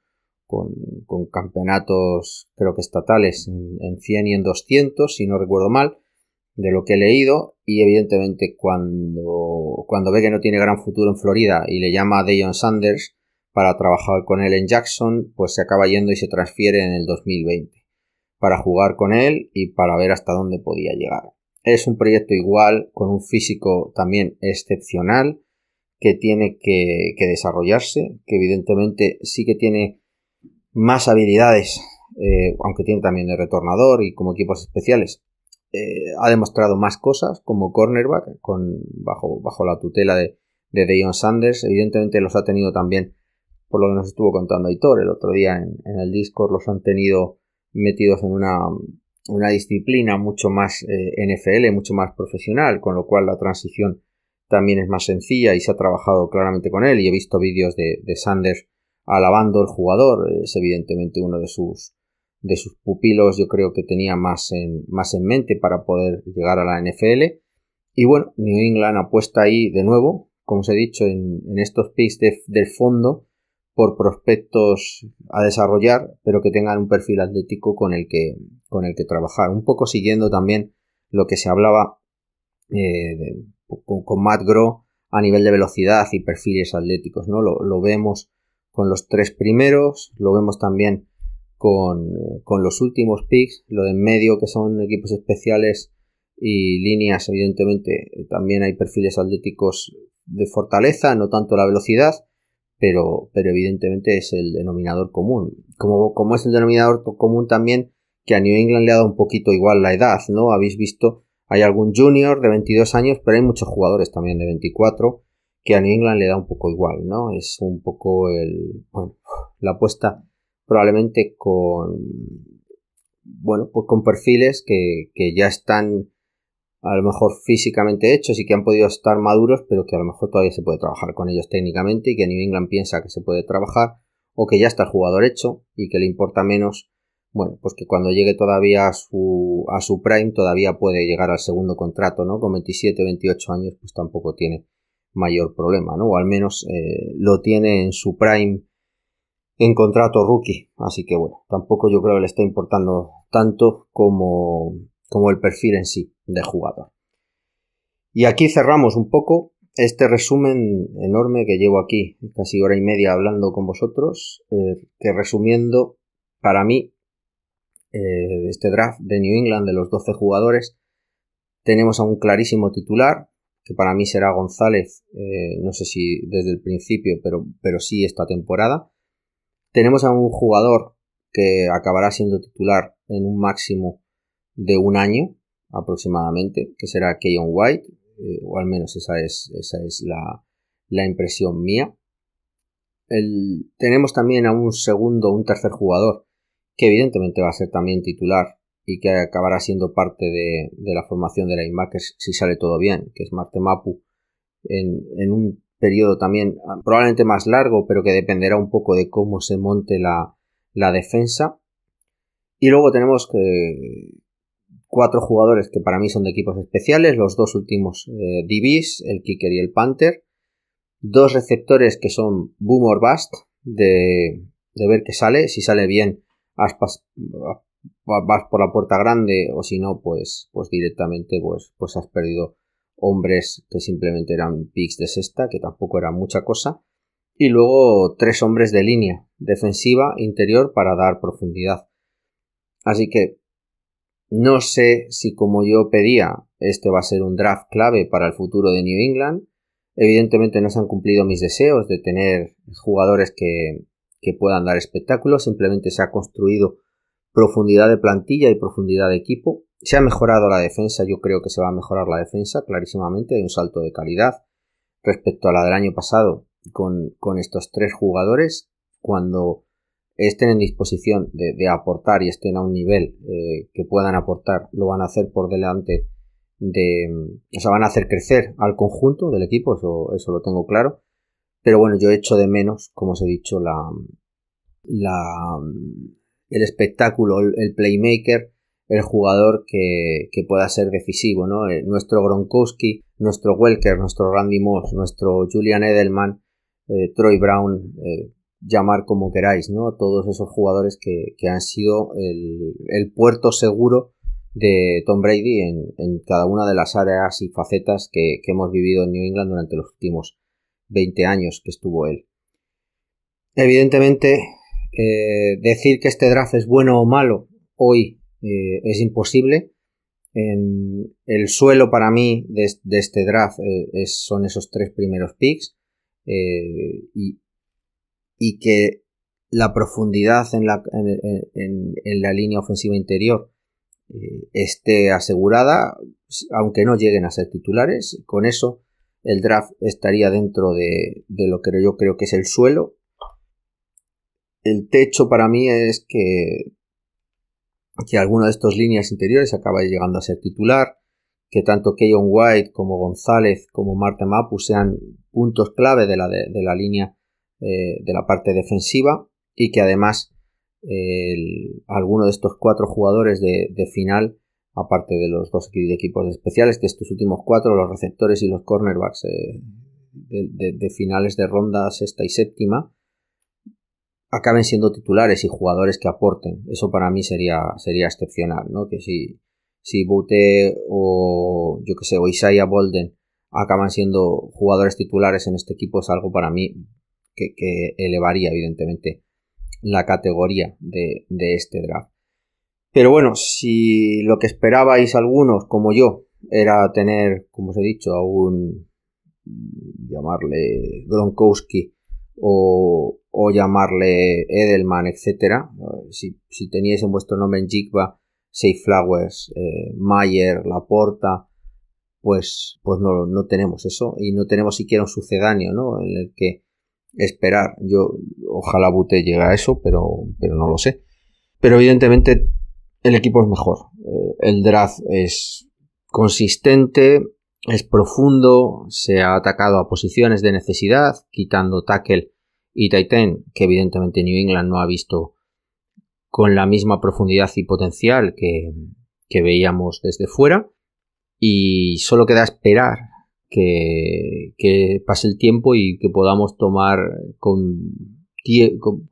campeonatos, creo que estatales, en 100 y en 200, si no recuerdo mal, de lo que he leído. Y evidentemente cuando ve que no tiene gran futuro en Florida y le llama a Deion Sanders para trabajar con él en Jackson, pues se acaba yendo y se transfiere en el 2020. para jugar con él y para ver hasta dónde podía llegar. Es un proyecto igual, con un físico también excepcional, que tiene que desarrollarse, que evidentemente sí que tiene más habilidades, aunque tiene también de retornador y como equipos especiales. Ha demostrado más cosas como cornerback bajo la tutela de Deion Sanders. Evidentemente los ha tenido también, por lo que nos estuvo contando Aitor el otro día en el Discord, los han tenido metidos en una disciplina mucho más NFL, mucho más profesional, con lo cual la transición también es más sencilla y se ha trabajado claramente con él, y he visto vídeos de Sanders alabando al jugador. Es evidentemente uno de sus pupilos, yo creo que tenía más en mente para poder llegar a la NFL. Y bueno, New England apuesta ahí de nuevo, como os he dicho, en estos picks del fondo, por prospectos a desarrollar, pero que tengan un perfil atlético con el que trabajar. Un poco siguiendo también lo que se hablaba con Matt Groh a nivel de velocidad y perfiles atléticos, ¿no? Lo vemos con los 3 primeros, lo vemos también con los últimos picks, lo de en medio que son equipos especiales y líneas. Evidentemente también hay perfiles atléticos de fortaleza, no tanto la velocidad, pero evidentemente es el denominador común. Como es el denominador común también que a New England le ha dado un poquito igual la edad, ¿no? Habéis visto, hay algún junior de 22 años, pero hay muchos jugadores también de 24 que a New England le da un poco igual, ¿no? Es un poco la apuesta probablemente con perfiles que ya están a lo mejor físicamente hechos y que han podido estar maduros, pero que a lo mejor todavía se puede trabajar con ellos técnicamente, y que New England piensa que se puede trabajar, o que ya está el jugador hecho y que le importa menos, pues que cuando llegue todavía a su prime todavía puede llegar al segundo contrato, ¿no? Con 27, 28 años pues tampoco tiene mayor problema, ¿no? O al menos lo tiene en su prime en contrato rookie, así que tampoco yo creo que le está importando tanto como el perfil en sí de jugador. Y aquí cerramos un poco este resumen enorme que llevo aquí casi hora y media hablando con vosotros, que resumiendo, para mí este draft de New England de los 12 jugadores, tenemos a un clarísimo titular, que para mí será González, no sé si desde el principio, pero sí esta temporada. Tenemos a un jugador que acabará siendo titular en un máximo de un año aproximadamente, que será Keyon White, o al menos esa es la impresión mía. Tenemos también a un tercer jugador que evidentemente va a ser también titular y que acabará siendo parte de la formación de linebackers si sale todo bien, que es Marte Mapu, en un periodo también probablemente más largo, pero que dependerá un poco de cómo se monte la defensa. Y luego tenemos 4 jugadores que para mí son de equipos especiales, los 2 últimos DBs, el kicker y el punter, 2 receptores que son boom or bust, de ver qué sale. Si sale bien, vas por la puerta grande, o si no, pues directamente pues has perdido hombres que simplemente eran picks de sexta, que tampoco era mucha cosa. Y luego 3 hombres de línea defensiva interior para dar profundidad. Así que no sé si, como yo pedía, este va a ser un draft clave para el futuro de New England. Evidentemente no se han cumplido mis deseos de tener jugadores que puedan dar espectáculos. Simplemente se ha construido profundidad de plantilla y profundidad de equipo. Se ha mejorado la defensa, yo creo que se va a mejorar la defensa clarísimamente, hay un salto de calidad respecto a la del año pasado con estos 3 jugadores. Cuando estén en disposición de aportar y estén a un nivel que puedan aportar, lo van a hacer por delante van a hacer crecer al conjunto del equipo, eso lo tengo claro. Pero yo echo de menos, como os he dicho, el espectáculo, el playmaker, el jugador que pueda ser decisivo, ¿no? Nuestro Gronkowski, nuestro Welker, nuestro Randy Moss, nuestro Julian Edelman, Troy Brown, llamar como queráis, ¿no? Todos esos jugadores que han sido el puerto seguro de Tom Brady en cada una de las áreas y facetas que hemos vivido en New England durante los últimos 20 años que estuvo él. Evidentemente, decir que este draft es bueno o malo hoy es imposible. El suelo para mí de este draft son esos 3 primeros picks, y que la profundidad en la línea ofensiva interior esté asegurada, aunque no lleguen a ser titulares. Con eso el draft estaría dentro de lo que yo creo que es el suelo. El techo para mí es que alguno de estos líneas interiores acabe llegando a ser titular, que tanto Keyon White como González como Martin Mapu sean puntos clave de la línea, de la parte defensiva, y que además alguno de estos 4 jugadores de final, aparte de los 2 equipos especiales, que estos últimos 4, los receptores y los cornerbacks de finales de ronda sexta y séptima, acaben siendo titulares y jugadores que aporten. Eso para mí sería excepcional, ¿no? Que si Bute o yo que sé, o Isaiah Bolden acaban siendo jugadores titulares en este equipo, es algo para mí que elevaría evidentemente la categoría de este draft. Pero bueno, si lo que esperabais algunos como yo era tener, como os he dicho, a un llamarle Gronkowski o llamarle Edelman, etcétera, si teníais en vuestro nombre en Jigba, Zay Flowers, Mayer, Laporta, pues no tenemos eso, y no tenemos siquiera un sucedáneo, ¿no?, en el que esperar. Ojalá Bute llegue a eso, pero no lo sé. Pero evidentemente el equipo es mejor. El draft es consistente, es profundo, se ha atacado a posiciones de necesidad, quitando tackle y tight end, que evidentemente New England no ha visto con la misma profundidad y potencial que veíamos desde fuera, y solo queda esperar que pase el tiempo y que podamos tomar con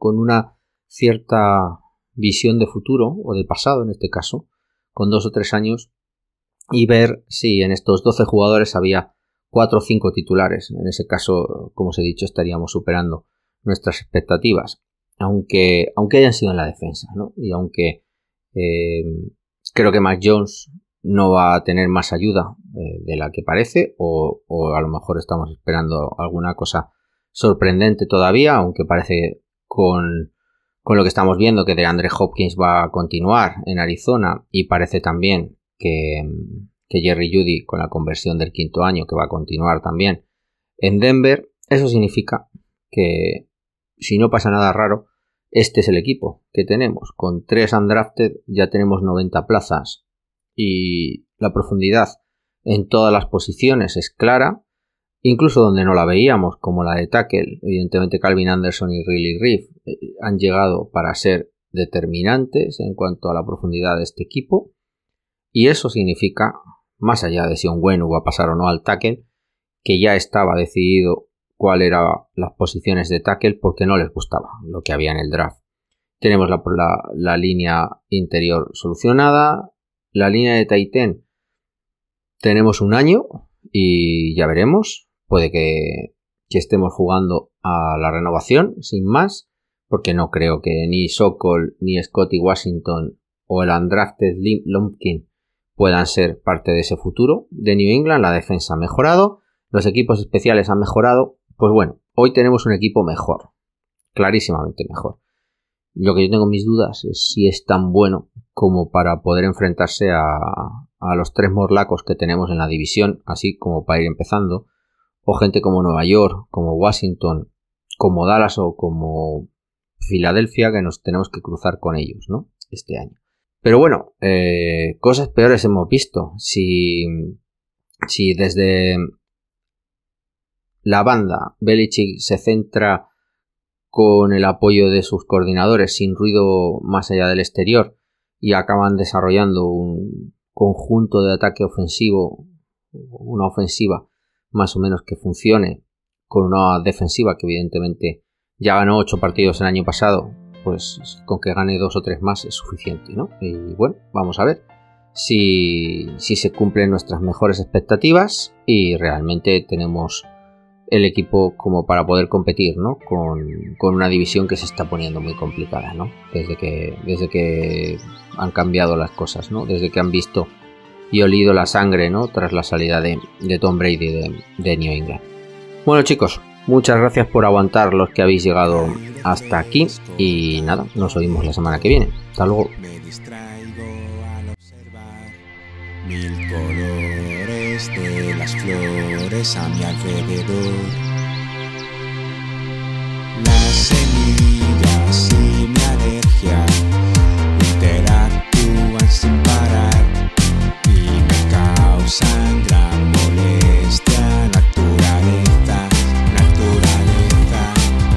una cierta visión de futuro, o de pasado en este caso, con 2 o 3 años, y ver si en estos 12 jugadores había 4 o 5 titulares. En ese caso, como os he dicho, estaríamos superando nuestras expectativas, aunque hayan sido en la defensa, ¿no? Y aunque creo que Mac Jones no va a tener más ayuda de la que parece, o a lo mejor estamos esperando alguna cosa sorprendente todavía, aunque parece con lo que estamos viendo que DeAndre Hopkins va a continuar en Arizona, y parece también que Jerry Jeudy, con la conversión del 5º año, que va a continuar también en Denver. Eso significa que, si no pasa nada raro, este es el equipo que tenemos. Con 3 undrafted ya tenemos 90 plazas, y la profundidad en todas las posiciones es clara, incluso donde no la veíamos, como la de tackle. Evidentemente Calvin Anderson y Riley Reef han llegado para ser determinantes en cuanto a la profundidad de este equipo, y eso significa, más allá de si Onwenu va a pasar o no al tackle, que ya estaba decidido cuál eran las posiciones de tackle, porque no les gustaba lo que había en el draft. Tenemos la línea interior solucionada, la línea de tight end tenemos un año y ya veremos. Puede que estemos jugando a la renovación sin más, porque no creo que ni Sokol, ni Scotty Washington o el undrafted Lumpkin puedan ser parte de ese futuro de New England. La defensa ha mejorado, los equipos especiales han mejorado. Pues bueno, hoy tenemos un equipo mejor, clarísimamente mejor. Lo que yo tengo mis dudas es si es tan bueno como para poder enfrentarse a los 3 morlacos que tenemos en la división, así como para ir empezando, o gente como Nueva York, como Washington, como Dallas o como Filadelfia, que nos tenemos que cruzar con ellos, ¿no?, este año. Pero bueno, cosas peores hemos visto. Si desde la banda Belichick se centra con el apoyo de sus coordinadores, sin ruido más allá del exterior, y acaban desarrollando un conjunto de ataque ofensivo, una ofensiva más o menos que funcione, con una defensiva que evidentemente ya ganó 8 partidos el año pasado, pues con que gane 2 o 3 más es suficiente, ¿no? Y bueno, vamos a ver si se cumplen nuestras mejores expectativas y realmente tenemos el equipo como para poder competir, ¿no? Con una división que se está poniendo muy complicada, ¿no? Desde que han cambiado las cosas, ¿no? Desde que han visto y olido la sangre, ¿no? Tras la salida de Tom Brady de New England. Bueno, chicos, muchas gracias por aguantar los que habéis llegado hasta aquí y nada, nos oímos la semana que viene. Hasta luego. Me distraigo al observar mil colores de las flores a mi alrededor. Las semillas y mi alergia interactúan sin parar y me causan gran molestia. Naturaleza,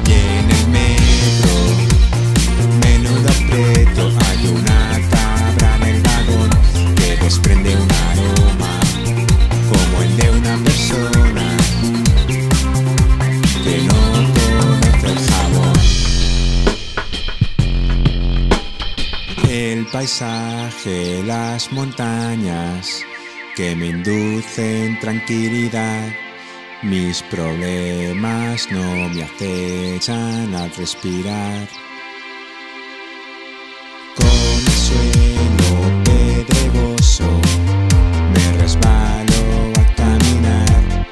y en el metro, menudo aprieto, hay una cabra en el vagón que desprende un aroma como el de una persona que no conoce el jabón. El paisaje, las montañas que me inducen tranquilidad. Mis problemas no me acechan al respirar. Con el suelo pedregoso me resbalo al caminar.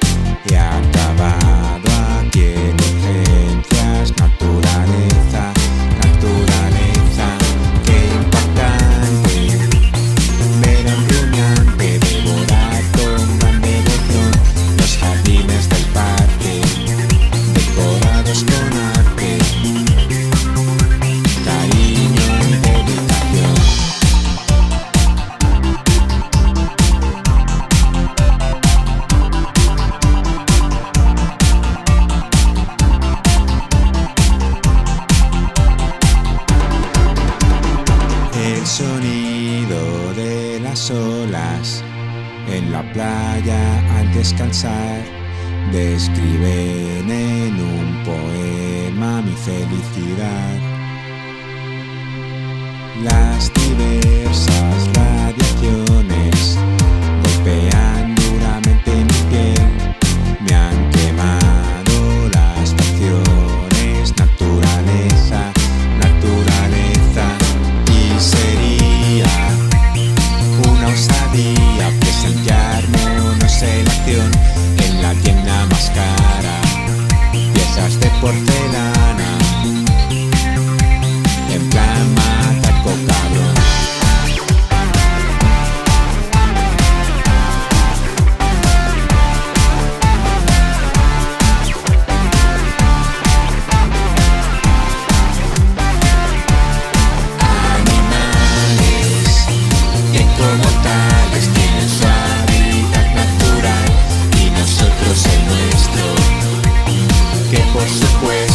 He acabado aquí en urgencias. Naturaleza, qué impactante ver a un rumiante devorar con gran devoción los jardines del parque, decorados con arte, cariño y dedicación. El sonido de las olas en la playa al descansar describen en un poema mi felicidad. Las diversas radiaciones golpean duramente mi piel, me han quemado las facciones. Naturaleza, y sería una osadía presenciarme una selección en la tienda más cara, piezas de porcelana, en plan macaco cabrón. Animales que como tales tienen su hábitat natural y nosotros el nuestro, que por supuesto